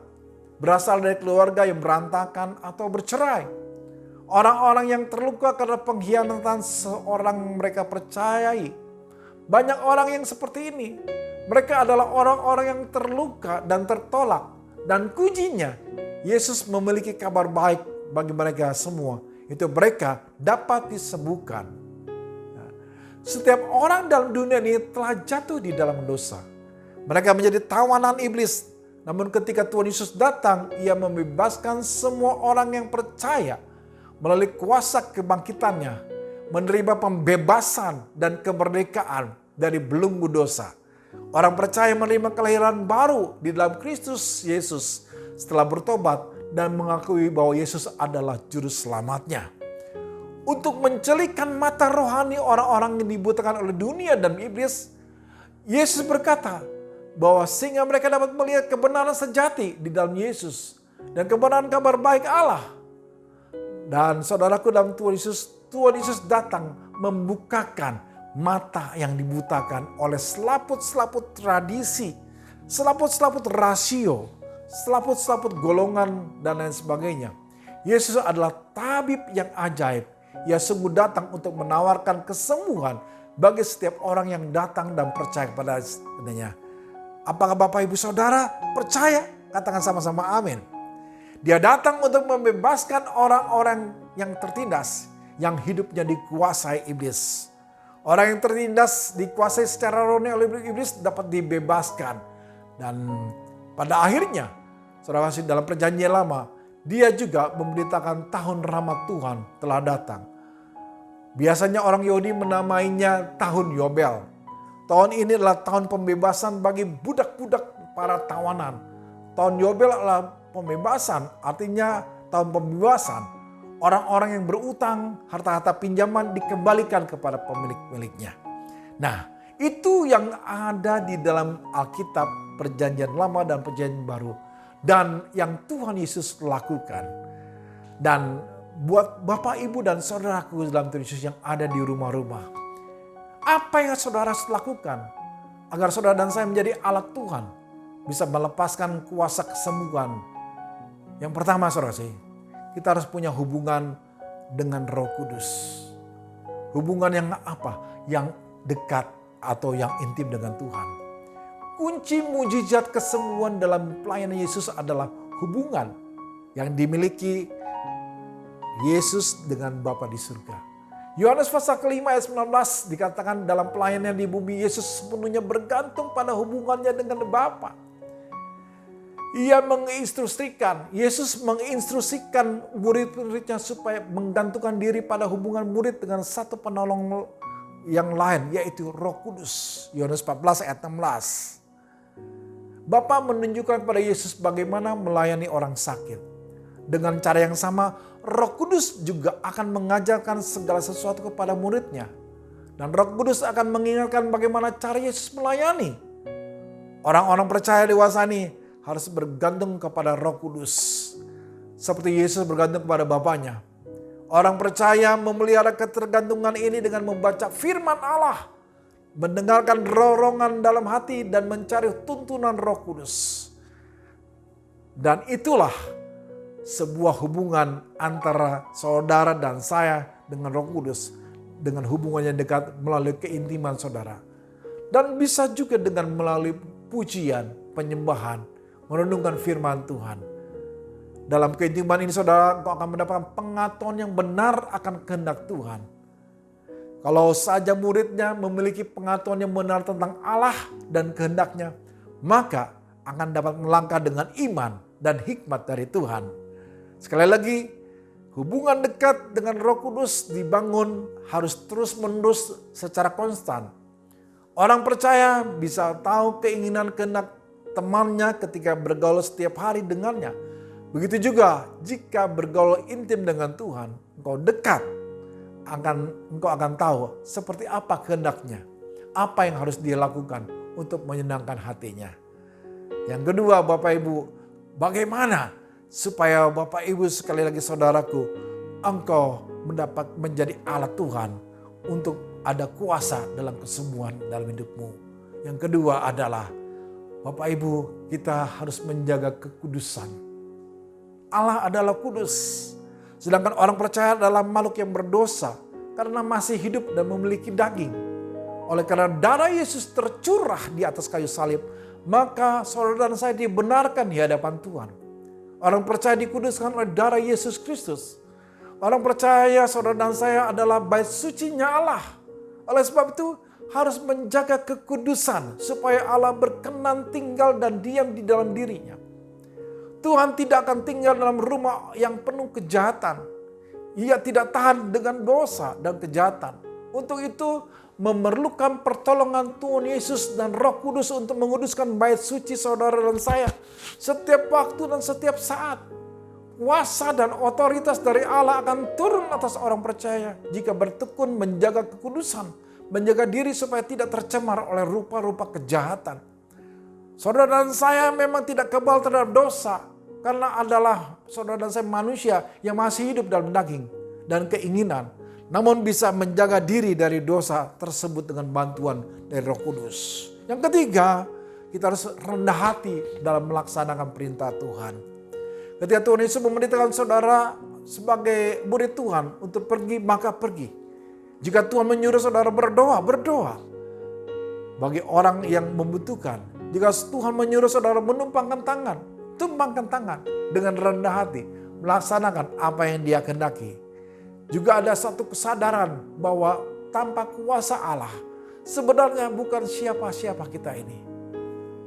berasal dari keluarga yang berantakan atau bercerai. Orang-orang yang terluka karena pengkhianatan seorang mereka percayai. Banyak orang yang seperti ini. Mereka adalah orang-orang yang terluka dan tertolak. Dan kuncinya, Yesus memiliki kabar baik bagi mereka semua. Itu mereka dapat disembuhkan. Setiap orang dalam dunia ini telah jatuh di dalam dosa. Mereka menjadi tawanan iblis. Namun ketika Tuhan Yesus datang, ia membebaskan semua orang yang percaya melalui kuasa kebangkitannya, menerima pembebasan dan kemerdekaan dari belenggu dosa. Orang percaya menerima kelahiran baru di dalam Kristus Yesus setelah bertobat dan mengakui bahwa Yesus adalah juru selamatnya. Untuk mencelikan mata rohani orang-orang yang dibutakan oleh dunia dan iblis, Yesus berkata, bahwa sehingga mereka dapat melihat kebenaran sejati di dalam Yesus dan kebenaran kabar baik Allah. Dan saudaraku dalam Tuhan Yesus datang membukakan mata yang dibutakan oleh selaput-selaput tradisi, selaput-selaput rasio, selaput-selaput golongan dan lain sebagainya. Yesus adalah tabib yang ajaib. Ia sungguh datang untuk menawarkan kesembuhan bagi setiap orang yang datang dan percaya kepadanya. Apakah Bapak Ibu Saudara percaya? Katakan sama-sama amin. Dia datang untuk membebaskan orang-orang yang tertindas, yang hidupnya dikuasai iblis. Orang yang tertindas dikuasai secara rohani oleh iblis dapat dibebaskan. Dan pada akhirnya, saudara kasih dalam perjanjian lama, dia juga memberitakan tahun rahmat Tuhan telah datang. Biasanya orang Yahudi menamainya tahun Yobel. Tahun ini adalah tahun pembebasan bagi budak-budak para tawanan. Tahun Yobel adalah pembebasan, artinya tahun pembebasan. Orang-orang yang berutang, harta-harta pinjaman dikembalikan kepada pemilik-miliknya. Nah, itu yang ada di dalam Alkitab Perjanjian Lama dan Perjanjian Baru. Dan yang Tuhan Yesus lakukan. Dan buat Bapak, Ibu, dan saudaraku dalam Tuhan Yesus yang ada di rumah-rumah. Apa yang saudara harus lakukan agar saudara dan saya menjadi alat Tuhan, bisa melepaskan kuasa kesembuhan? Yang pertama, saudara sih, kita harus punya hubungan dengan Roh Kudus. Hubungan yang apa? Yang dekat atau yang intim dengan Tuhan. Kunci mujizat kesembuhan dalam pelayanan Yesus adalah hubungan yang dimiliki Yesus dengan Bapa di surga. Yohanes pasal ke-5 ayat 19 dikatakan dalam pelayanan di bumi Yesus sepenuhnya bergantung pada hubungannya dengan Bapa. Ia Yesus menginstruksikan murid-muridnya supaya menggantungkan diri pada hubungan murid dengan satu penolong yang lain, yaitu Roh Kudus. Yohanes 14 ayat 16. Bapa menunjukkan kepada Yesus bagaimana melayani orang sakit. Dengan cara yang sama, Roh Kudus juga akan mengajarkan segala sesuatu kepada muridnya. Dan Roh Kudus akan mengingatkan bagaimana cara Yesus melayani. Orang-orang percaya dewasa ini harus bergantung kepada Roh Kudus. Seperti Yesus bergantung kepada Bapanya. Orang percaya memelihara ketergantungan ini dengan membaca firman Allah. Mendengarkan dorongan dalam hati dan mencari tuntunan Roh Kudus. Dan itulah sebuah hubungan antara saudara dan saya dengan Roh Kudus. Dengan hubungan yang dekat melalui keintiman saudara. Dan bisa juga dengan melalui pujian, penyembahan, merenungkan firman Tuhan. Dalam keintiman ini saudara, engkau akan mendapatkan pengetahuan yang benar akan kehendak Tuhan. Kalau saja muridnya memiliki pengetahuan yang benar tentang Allah dan kehendaknya, maka akan dapat melangkah dengan iman dan hikmat dari Tuhan. Sekali lagi, hubungan dekat dengan Roh Kudus dibangun harus terus-menerus secara konstan. Orang percaya bisa tahu keinginan kehendak temannya ketika bergaul setiap hari dengannya. Begitu juga jika bergaul intim dengan Tuhan, engkau dekat, engkau akan tahu seperti apa kehendaknya, apa yang harus dia lakukan untuk menyenangkan hatinya. Yang kedua, Bapak Ibu, bagaimana supaya Bapak Ibu sekali lagi saudaraku, engkau mendapat menjadi alat Tuhan untuk ada kuasa dalam kesembuhan dalam hidupmu. Yang kedua adalah Bapak Ibu, kita harus menjaga kekudusan. Allah adalah kudus. Sedangkan orang percaya adalah makhluk yang berdosa karena masih hidup dan memiliki daging. Oleh karena darah Yesus tercurah di atas kayu salib, maka saudara dan saya dibenarkan di hadapan Tuhan. Orang percaya dikuduskan oleh darah Yesus Kristus. Orang percaya saudara dan saya adalah bait sucinya Allah. Oleh sebab itu harus menjaga kekudusan supaya Allah berkenan tinggal dan diam di dalam dirinya. Tuhan tidak akan tinggal dalam rumah yang penuh kejahatan. Ia tidak tahan dengan dosa dan kejahatan. Untuk itu memerlukan pertolongan Tuhan Yesus dan Roh Kudus untuk menguduskan bait suci saudara dan saya. Setiap waktu dan setiap saat. Kuasa dan otoritas dari Allah akan turun atas orang percaya jika bertekun menjaga kekudusan. Menjaga diri supaya tidak tercemar oleh rupa-rupa kejahatan. Saudara dan saya memang tidak kebal terhadap dosa. Karena adalah saudara dan saya manusia yang masih hidup dalam daging dan keinginan. Namun bisa menjaga diri dari dosa tersebut dengan bantuan dari Roh Kudus. Yang ketiga, kita harus rendah hati dalam melaksanakan perintah Tuhan. Ketika Tuhan Yesus memerintahkan saudara sebagai murid Tuhan untuk pergi, maka pergi. Jika Tuhan menyuruh saudara berdoa, berdoa. Bagi orang yang membutuhkan. Jika Tuhan menyuruh saudara menumpangkan tangan, tumpangkan tangan dengan rendah hati. Melaksanakan apa yang Dia kehendaki. Juga ada satu kesadaran bahwa tanpa kuasa Allah, sebenarnya bukan siapa-siapa kita ini.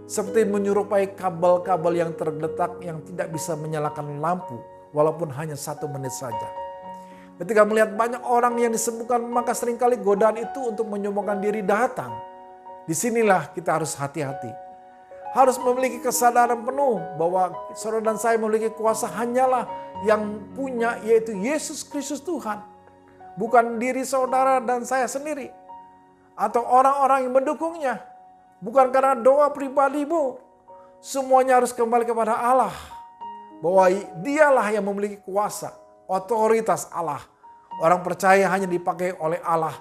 Seperti menyerupai kabel-kabel yang tergeletak yang tidak bisa menyalakan lampu, walaupun hanya 1 menit saja. Ketika melihat banyak orang yang disembuhkan, maka seringkali godaan itu untuk menyombongkan diri datang. Disinilah kita harus hati-hati. Harus memiliki kesadaran penuh bahwa saudara dan saya memiliki kuasa hanyalah yang punya, yaitu Yesus Kristus Tuhan. Bukan diri saudara dan saya sendiri. Atau orang-orang yang mendukungnya. Bukan karena doa pribadimu. Semuanya harus kembali kepada Allah. Bahwa dialah yang memiliki kuasa, otoritas Allah. Orang percaya hanya dipakai oleh Allah.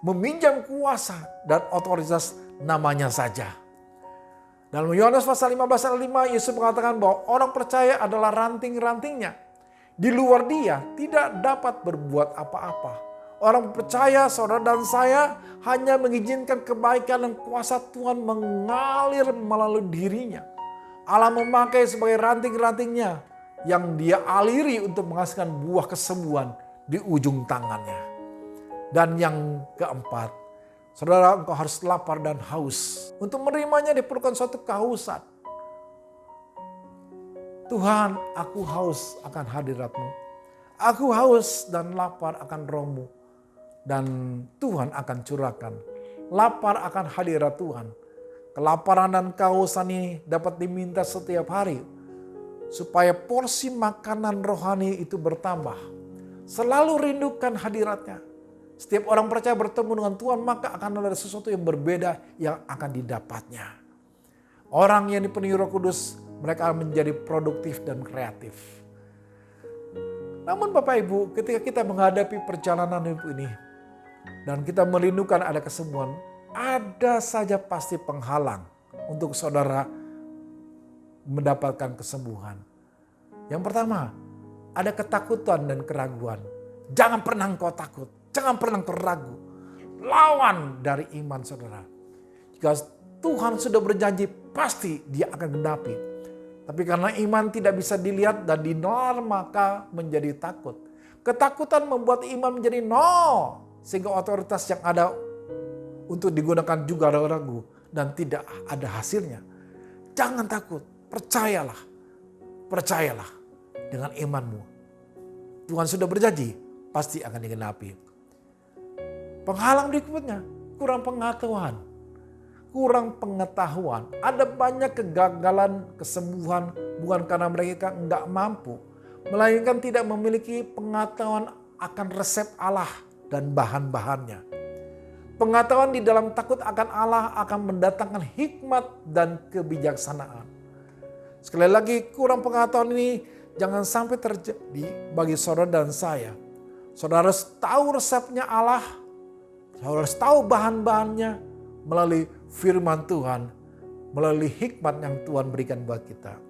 Meminjam kuasa dan otoritas namanya saja. Dalam Yohanes pasal 15 ayat 5, Yesus mengatakan bahwa orang percaya adalah ranting-rantingnya. Di luar dia tidak dapat berbuat apa-apa. Orang percaya, saudara dan saya, hanya mengizinkan kebaikan dan kuasa Tuhan mengalir melalui dirinya. Allah memakai sebagai ranting-rantingnya yang dia aliri untuk menghasilkan buah kesembuhan di ujung tangannya. Dan yang keempat, saudara, engkau harus lapar dan haus. Untuk menerimanya diperlukan suatu kehausan. Tuhan, aku haus akan hadirat-Mu. Aku haus dan lapar akan Roh-Mu. Dan Tuhan akan curahkan lapar akan hadirat Tuhan. Kelaparan dan kehausan ini dapat diminta setiap hari. Supaya porsi makanan rohani itu bertambah. Selalu rindukan hadiratnya. Setiap orang percaya bertemu dengan Tuhan, maka akan ada sesuatu yang berbeda yang akan didapatnya. Orang yang dipenuhi Roh Kudus, mereka akan menjadi produktif dan kreatif. Namun Bapak Ibu, ketika kita menghadapi perjalanan hidup ini, dan kita merindukan ada kesembuhan, ada saja pasti penghalang untuk saudara mendapatkan kesembuhan. Yang pertama, ada ketakutan dan keraguan. Jangan pernah engkau takut. Jangan pernah engkau ragu. Lawan dari iman saudara. Jika Tuhan sudah berjanji, pasti dia akan genapi. Tapi karena iman tidak bisa dilihat dan dinalar, maka menjadi takut. Ketakutan membuat iman menjadi nol. Sehingga otoritas yang ada untuk digunakan juga ragu dan tidak ada hasilnya. Jangan takut, percayalah. Percayalah dengan imanmu. Tuhan sudah berjanji, pasti akan digenapi. Penghalang berikutnya, kurang pengetahuan. Kurang pengetahuan. Ada banyak kegagalan, kesembuhan bukan karena mereka enggak mampu. Melainkan tidak memiliki pengetahuan akan resep Allah dan bahan-bahannya. Pengetahuan di dalam takut akan Allah akan mendatangkan hikmat dan kebijaksanaan. Sekali lagi, kurang pengetahuan ini jangan sampai terjadi bagi saudara dan saya. Saudara harus tahu resepnya Allah. Saudara harus tahu bahan-bahannya melalui firman Tuhan. Melalui hikmat yang Tuhan berikan buat kita.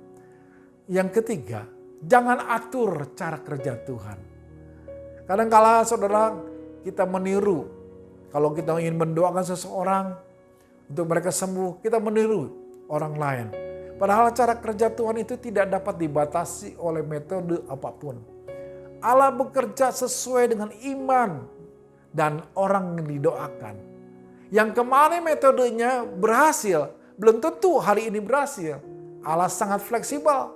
Yang ketiga, jangan atur cara kerja Tuhan. Kadang-kala saudara kita meniru. Kalau kita ingin mendoakan seseorang untuk mereka sembuh, kita meniru orang lain. Padahal cara kerja Tuhan itu tidak dapat dibatasi oleh metode apapun. Allah bekerja sesuai dengan iman dan orang yang didoakan. Yang kemarin metodenya berhasil, belum tentu hari ini berhasil. Allah sangat fleksibel.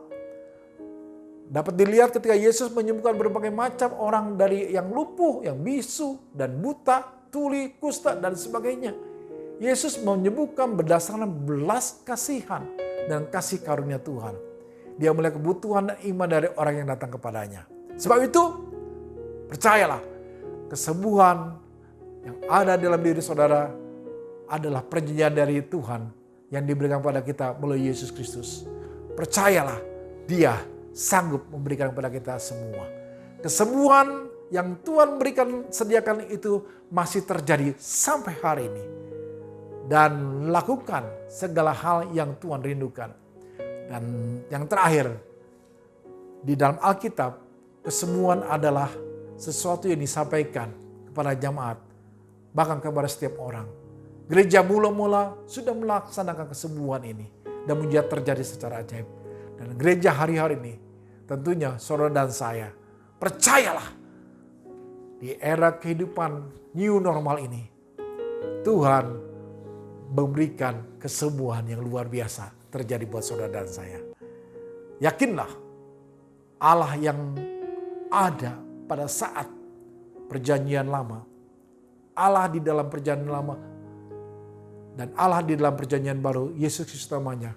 Dapat dilihat ketika Yesus menyembuhkan berbagai macam orang dari yang lumpuh, yang bisu, dan buta, tuli, kusta, dan sebagainya. Yesus menyembuhkan berdasarkan belas kasihan dan kasih karunia Tuhan. Dia melihat kebutuhan dan iman dari orang yang datang kepadanya. Sebab itu, percayalah, kesembuhan yang ada dalam diri saudara adalah perjanjian dari Tuhan yang diberikan kepada kita melalui Yesus Kristus. Percayalah, dia sanggup memberikan kepada kita semua. Kesembuhan yang Tuhan berikan, sediakan itu masih terjadi sampai hari ini. Dan lakukan segala hal yang Tuhan rindukan. Dan yang terakhir, di dalam Alkitab, kesembuhan adalah sesuatu yang disampaikan kepada jemaat, bahkan kepada setiap orang. Gereja mula-mula sudah melaksanakan kesembuhan ini dan menjadi terjadi secara ajaib. Dan gereja hari-hari ini, tentunya saudara dan saya, percayalah, di era kehidupan new normal ini, Tuhan memberikan kesembuhan yang luar biasa terjadi buat saudara dan saya. Yakinlah, Allah yang ada pada saat perjanjian lama, Allah di dalam perjanjian lama Dan Allah di dalam perjanjian baru, Yesus Kristus namanya,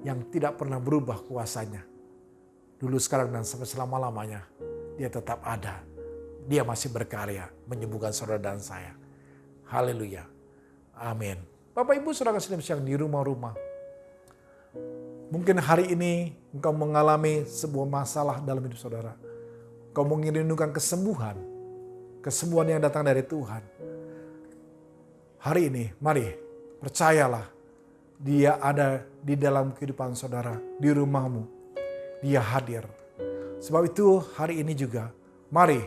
yang tidak pernah berubah kuasanya. Dulu, sekarang, dan sampai selama-lamanya. Dia tetap ada. Dia masih berkarya menyembuhkan saudara dan saya. Haleluya. Amin. Bapak Ibu saudara sekalian yang di rumah-rumah. Mungkin hari ini engkau mengalami sebuah masalah dalam hidup saudara. Engkau menginginkan kesembuhan. Kesembuhan yang datang dari Tuhan. Hari ini, mari percayalah. Dia ada di dalam kehidupan saudara, di rumahmu. Dia hadir. Sebab itu hari ini juga, mari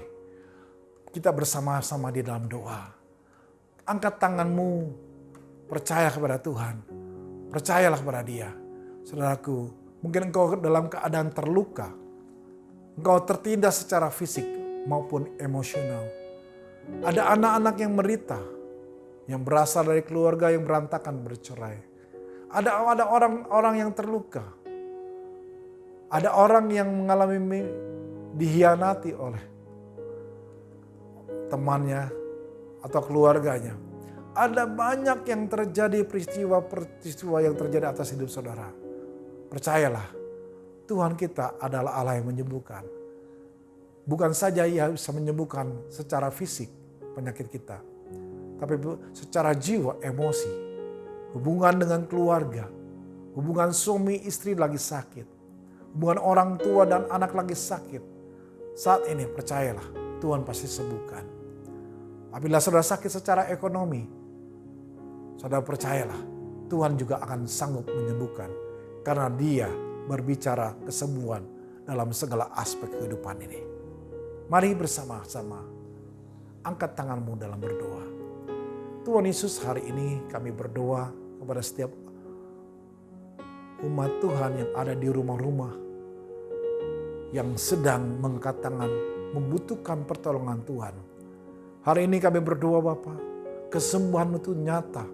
kita bersama-sama di dalam doa. Angkat tanganmu, percaya kepada Tuhan. Percayalah kepada Dia. Saudaraku, mungkin engkau dalam keadaan terluka. Engkau tertindas secara fisik maupun emosional. Ada anak-anak yang menderita, yang berasal dari keluarga yang berantakan bercerai. Ada orang-orang yang terluka. Ada orang yang mengalami dihianati oleh temannya atau keluarganya. Ada banyak yang terjadi peristiwa yang terjadi atas hidup saudara. Percayalah, Tuhan kita adalah Allah yang menyembuhkan. Bukan saja Ia bisa menyembuhkan secara fisik penyakit kita, tapi secara jiwa, emosi, hubungan dengan keluarga, hubungan suami istri lagi sakit, hubungan orang tua dan anak lagi sakit. Saat ini percayalah, Tuhan pasti sembuhkan. Apabila saudara sakit secara ekonomi, saudara percayalah, Tuhan juga akan sanggup menyembuhkan. Karena Dia berbicara kesembuhan dalam segala aspek kehidupan ini. Mari bersama-sama angkat tanganmu dalam berdoa. Tuhan Yesus, hari ini kami berdoa kepada setiap umat Tuhan yang ada di rumah-rumah, yang sedang mengangkat tangan membutuhkan pertolongan Tuhan. Hari ini kami berdoa Bapa, kesembuhan itu nyata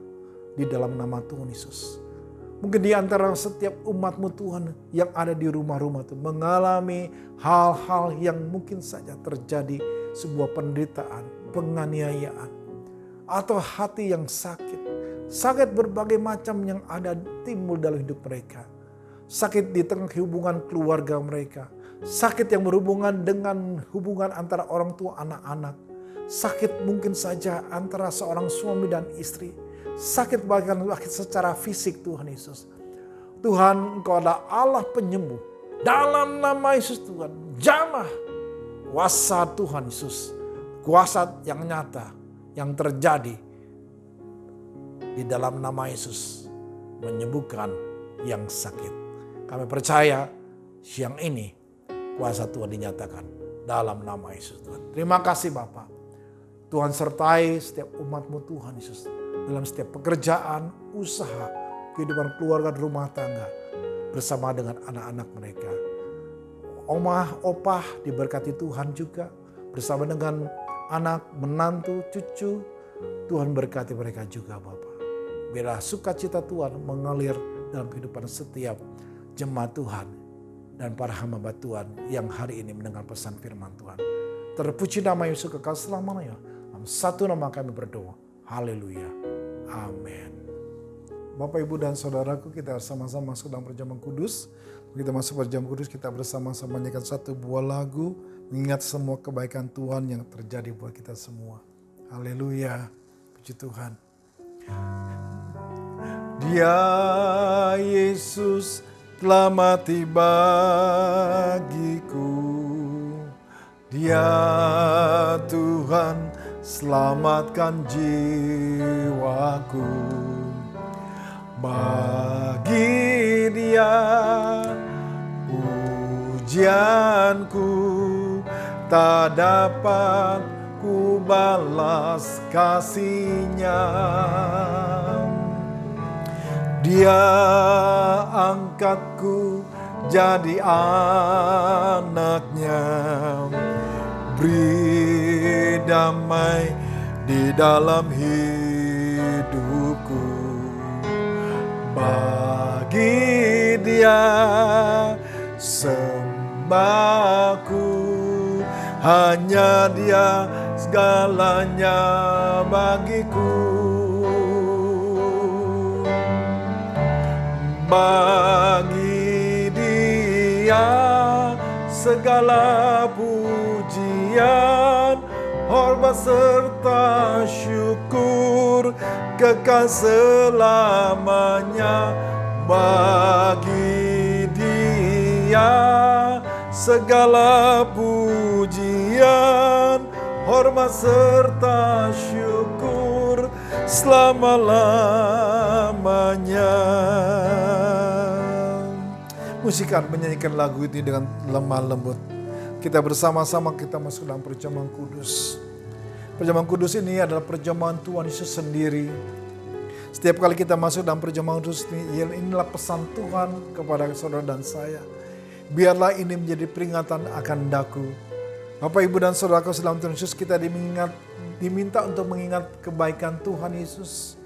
di dalam nama Tuhan Yesus. Mungkin di antara setiap umat-Mu Tuhan yang ada di rumah-rumah itu mengalami hal-hal yang mungkin saja terjadi, sebuah penderitaan, penganiayaan, atau hati yang sakit. Sakit berbagai macam yang ada timbul dalam hidup mereka. Sakit di tengah hubungan keluarga mereka. Sakit yang berhubungan dengan hubungan antara orang tua anak-anak. Sakit mungkin saja antara seorang suami dan istri. Sakit bahkan secara fisik Tuhan Yesus. Tuhan, Engkau adalah Allah penyembuh. Dalam nama Yesus Tuhan, jamah kuasa Tuhan Yesus. Kuasa yang nyata, yang terjadi di dalam nama Yesus. Menyembuhkan yang sakit. Kami percaya siang ini kuasa Tuhan dinyatakan dalam nama Yesus Tuhan. Terima kasih Bapak. Tuhan sertai setiap umat-Mu Tuhan Yesus. Dalam setiap pekerjaan, usaha, kehidupan keluarga dan rumah tangga. Bersama dengan anak-anak mereka. Omah, opah diberkati Tuhan juga. Bersama dengan anak, menantu, cucu. Tuhan berkati mereka juga Bapak. Biarlah sukacita Tuhan mengalir dalam kehidupan setiap jemaat Tuhan. Dan para hamba Tuhan yang hari ini mendengar pesan firman Tuhan. Terpuji nama Yesus kekal selamanya. Dalam satu nama kami berdoa. Haleluya. Amin. Bapak, Ibu, dan Saudaraku, kita sama-sama masuk dalam perjamuan kudus. Kita masuk perjamuan kudus, kita bersama-sama menyanyikan satu buah lagu. Mengingat semua kebaikan Tuhan yang terjadi buat kita semua. Haleluya. Puji Tuhan. Dia Yesus telah mati bagiku. Dia Tuhan selamatkan jiwaku. Bagi Dia pujianku tak dapat ku balas kasih-Nya. Dia angkatku jadi anak-Nya. Beri damai di dalam hidupku. Bagi Dia sembahku, hanya Dia segalanya bagiku. Bagi Dia segala pujian, hormat serta syukur kekal selamanya. Bagi Dia segala pujian, hormat serta syukur selama-lamanya. Musikan menyanyikan lagu ini dengan lemah lembut. Kita bersama-sama kita masuk dalam perjamuan kudus. Perjamuan kudus ini adalah perjamuan Tuhan Yesus sendiri. Setiap kali kita masuk dalam perjamuan kudus ini, inilah pesan Tuhan kepada saudara dan saya. Biarlah ini menjadi peringatan akan daku. Bapak, Ibu, dan saudaraku dalam Tuhan Yesus, kita diminta untuk mengingat kebaikan Tuhan Yesus,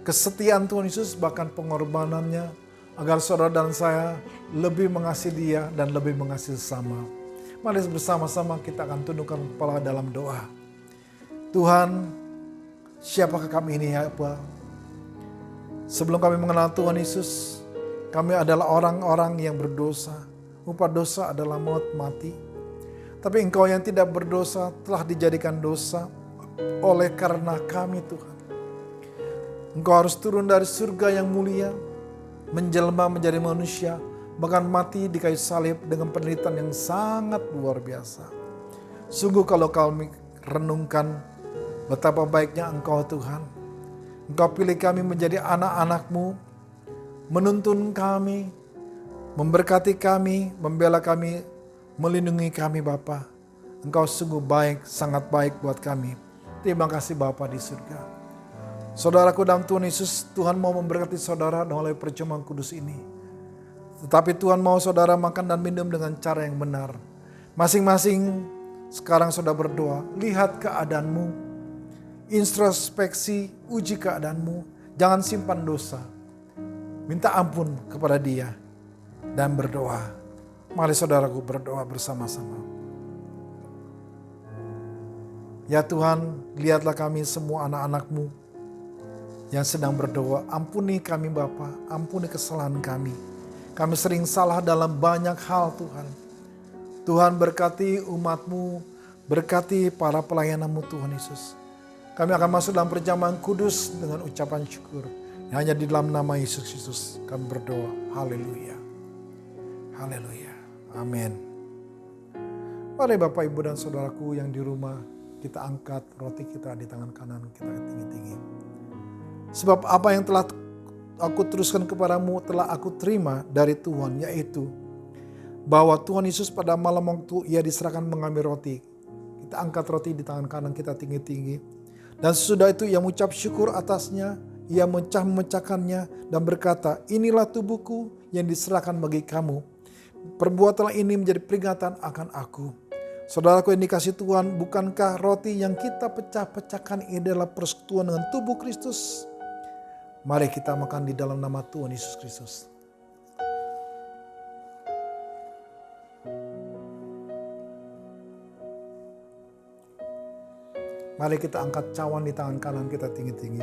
kesetiaan Tuhan Yesus, bahkan pengorbanannya, agar saudara dan saya lebih mengasihi Dia dan lebih mengasihi sesama. Mari bersama-sama kita akan tundukkan kepala dalam doa. Tuhan, siapakah kami ini ya Bapa? Sebelum kami mengenal Tuhan Yesus, kami adalah orang-orang yang berdosa. Upah dosa adalah maut, mati. Tapi Engkau yang tidak berdosa telah dijadikan dosa oleh karena kami Tuhan. Engkau harus turun dari surga yang mulia, menjelma menjadi manusia, bahkan mati di kayu salib dengan penderitaan yang sangat luar biasa. Sungguh kalau kami renungkan betapa baiknya Engkau Tuhan. Engkau pilih kami menjadi anak-anak-Mu, menuntun kami, memberkati kami, membela kami, melindungi kami Bapa. Engkau sungguh baik, sangat baik buat kami. Terima kasih Bapa di surga. Saudaraku dalam Tuhan Yesus, Tuhan mau memberkati saudara melalui perjamuan kudus ini. Tetapi Tuhan mau saudara makan dan minum dengan cara yang benar. Masing-masing sekarang saudara berdoa, lihat keadaanmu, introspeksi, uji keadaanmu, jangan simpan dosa. Minta ampun kepada Dia dan berdoa. Mari saudaraku berdoa bersama-sama. Ya Tuhan, lihatlah kami semua anak-anak-Mu yang sedang berdoa. Ampuni kami Bapa, ampuni kesalahan kami. Kami sering salah dalam banyak hal Tuhan. Tuhan berkati umat-Mu, berkati para pelayan-Mu Tuhan Yesus. Kami akan masuk dalam perjamuan kudus dengan ucapan syukur. Hanya di dalam nama Yesus Kristus kami berdoa. Haleluya. Haleluya. Amin. Mari Bapak, Ibu, dan saudaraku yang di rumah, kita angkat roti kita di tangan kanan kita tinggi-tinggi. Sebab apa yang telah aku teruskan kepadamu telah aku terima dari Tuhan, yaitu bahwa Tuhan Yesus pada malam waktu Ia diserahkan mengambil roti. Kita angkat roti di tangan kanan kita tinggi-tinggi. Dan sesudah itu Ia mengucap syukur atasnya, Ia memecahkannya dan berkata, inilah tubuhku yang diserahkan bagi kamu. Perbuatanlah ini menjadi peringatan akan aku. Saudaraku yang dikasihi Tuhan, bukankah roti yang kita pecah-pecahkan ini adalah persekutuan dengan tubuh Kristus? Mari kita makan di dalam nama Tuhan Yesus Kristus. Mari kita angkat cawan di tangan kanan kita tinggi-tinggi.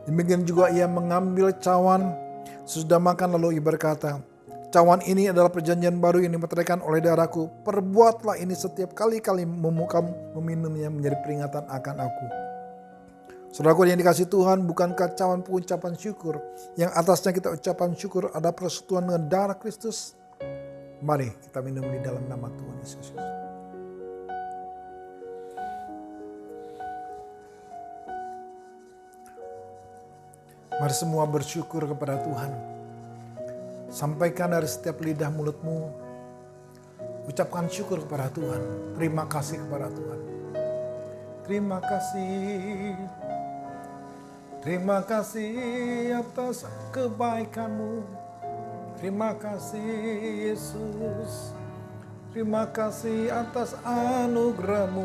Demikian juga Ia mengambil cawan, sesudah makan lalu Ia berkata, cawan ini adalah perjanjian baru yang dimeteraikan oleh darahku. Perbuatlah ini setiap kali-kali meminumnya menjadi peringatan akan aku. Saudaraku yang dikasihi Tuhan, bukankah cawan pengucapan syukur yang atasnya kita ucapan syukur ada persekutuan dengan darah Kristus? Mari kita minum di dalam nama Tuhan Yesus. Mari semua bersyukur kepada Tuhan. Sampaikan dari setiap lidah mulutmu. Ucapkan syukur kepada Tuhan. Terima kasih kepada Tuhan. Terima kasih. Terima kasih atas kebaikan-Mu. Terima kasih Yesus. Terima kasih atas anugerah-Mu.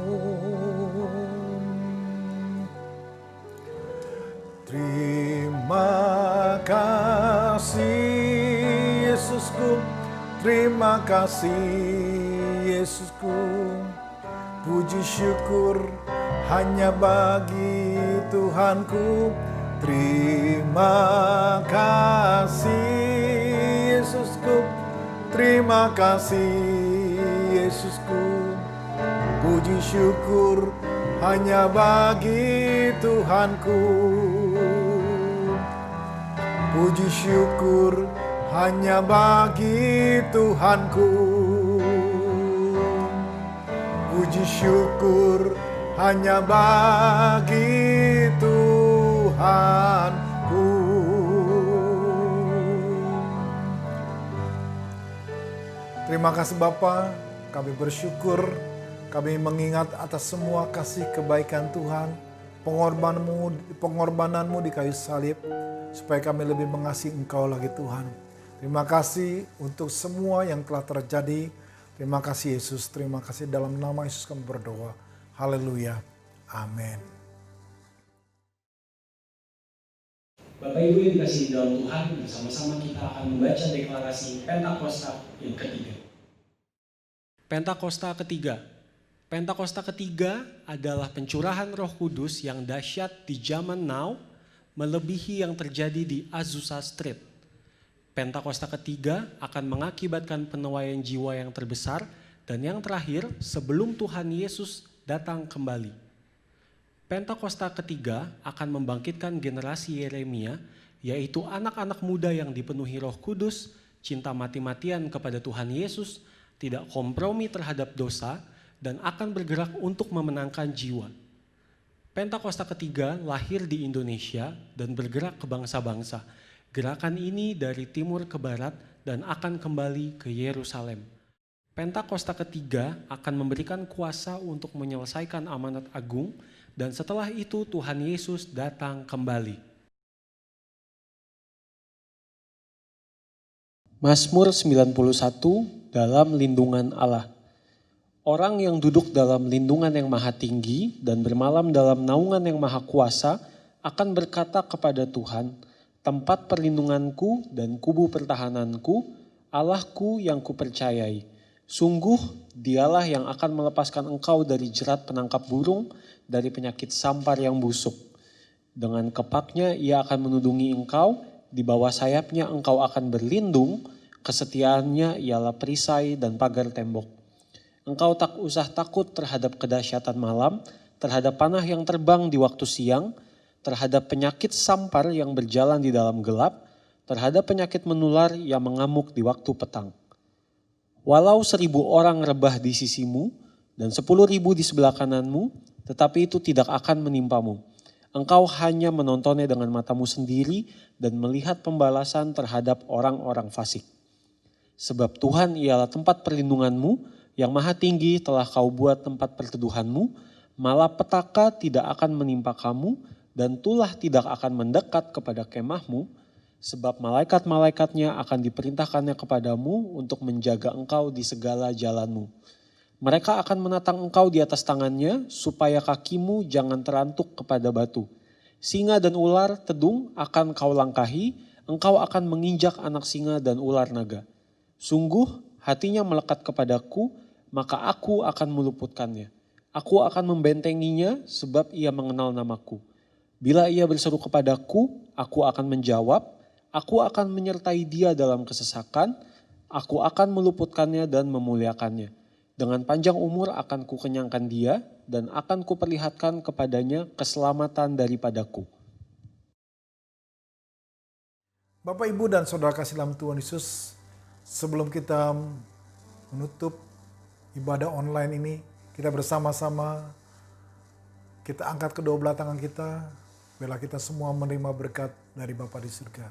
Terima kasih Yesusku, terima kasih Yesusku. Puji syukur hanya bagi Tuhanku. Terima kasih Yesusku. Terima kasih Yesusku. Puji syukur hanya bagi Tuhanku. Puji syukur hanya bagi Tuhanku. Puji syukur hanya bagi Tuhanku. Terima kasih Bapa, kami bersyukur, kami mengingat atas semua kasih kebaikan Tuhan, pengorbananmu di kayu salib, supaya kami lebih mengasihi Engkau lagi Tuhan. Terima kasih untuk semua yang telah terjadi. Terima kasih Yesus, terima kasih dalam nama Yesus kami berdoa. Haleluya, amin. Bapak Ibu yang dikasihi dalam Tuhan, bersama-sama kita akan membaca deklarasi Pentakosta yang ketiga. Pentakosta ketiga. Pentakosta ketiga adalah pencurahan Roh Kudus yang dahsyat di zaman now, melebihi yang terjadi di Azusa Street. Pentakosta ketiga akan mengakibatkan penuaian jiwa yang terbesar dan yang terakhir sebelum Tuhan Yesus datang kembali. Pentakosta ketiga akan membangkitkan generasi Yeremia, yaitu anak-anak muda yang dipenuhi Roh Kudus, cinta mati-matian kepada Tuhan Yesus, tidak kompromi terhadap dosa, dan akan bergerak untuk memenangkan jiwa. Pentakosta ketiga lahir di Indonesia dan bergerak ke bangsa-bangsa. Gerakan ini dari timur ke barat dan akan kembali ke Yerusalem. Pentakosta ketiga akan memberikan kuasa untuk menyelesaikan amanat agung, dan setelah itu Tuhan Yesus datang kembali. Mazmur 91 dalam lindungan Allah. Orang yang duduk dalam lindungan yang maha tinggi dan bermalam dalam naungan yang maha kuasa akan berkata kepada Tuhan, tempat perlindunganku dan kubu pertahananku, Allahku yang kupercayai. Sungguh dialah yang akan melepaskan engkau dari jerat penangkap burung, dari penyakit sampar yang busuk. Dengan kepaknya ia akan menudungi engkau, di bawah sayapnya engkau akan berlindung, kesetiaannya ialah perisai dan pagar tembok. Engkau tak usah takut terhadap kedahsyatan malam, terhadap panah yang terbang di waktu siang, terhadap penyakit sampar yang berjalan di dalam gelap, terhadap penyakit menular yang mengamuk di waktu petang. Walau 1.000 orang rebah di sisimu dan 10.000 di sebelah kananmu, tetapi itu tidak akan menimpamu. Engkau hanya menontonnya dengan matamu sendiri dan melihat pembalasan terhadap orang-orang fasik. Sebab Tuhan ialah tempat perlindunganmu, yang maha tinggi telah kau buat tempat perteduhanmu, malapetaka tidak akan menimpa kamu, dan tulah tidak akan mendekat kepada kemahmu, sebab malaikat-malaikatnya akan diperintahkannya kepadamu untuk menjaga engkau di segala jalanmu. Mereka akan menatang engkau di atas tangannya, supaya kakimu jangan terantuk kepada batu. Singa dan ular tedung akan kau langkahi, engkau akan menginjak anak singa dan ular naga. Sungguh hatinya melekat kepadaku, maka aku akan meluputkannya. Aku akan membentenginya sebab ia mengenal namaku. Bila ia berseru kepadaku, aku akan menjawab, aku akan menyertai dia dalam kesesakan, aku akan meluputkannya dan memuliakannya. Dengan panjang umur akan kukenyangkan dia dan akan kuperlihatkan kepadanya keselamatan daripadaku. Bapak, Ibu, dan Saudara kasih dalam Tuhan Yesus, sebelum kita menutup ibadah online ini, kita bersama-sama, kita angkat kedua belah tangan kita, biarlah kita semua menerima berkat dari Bapa di surga.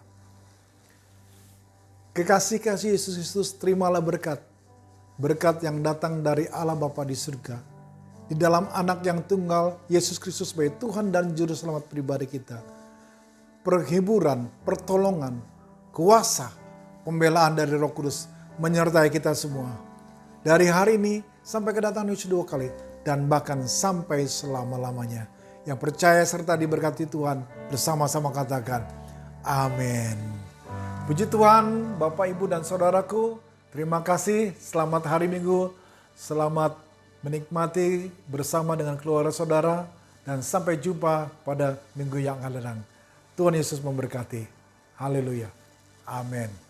Kekasih-kasih Yesus Kristus, terimalah berkat. Berkat yang datang dari Allah Bapa di surga. Di dalam anak yang tunggal, Yesus Kristus sebagai Tuhan dan Juru Selamat pribadi kita. Perhiburan, pertolongan, kuasa, pembelaan dari Roh Kudus menyertai kita semua. Dari hari ini sampai kedatangan Yesus 2 kali dan bahkan sampai selama-lamanya. Yang percaya serta diberkati Tuhan bersama-sama katakan amin. Puji Tuhan, Bapak, Ibu, dan Saudaraku. Terima kasih, selamat hari Minggu, selamat menikmati bersama dengan keluarga saudara, dan sampai jumpa pada minggu yang akan datang. Tuhan Yesus memberkati. Haleluya. Amin.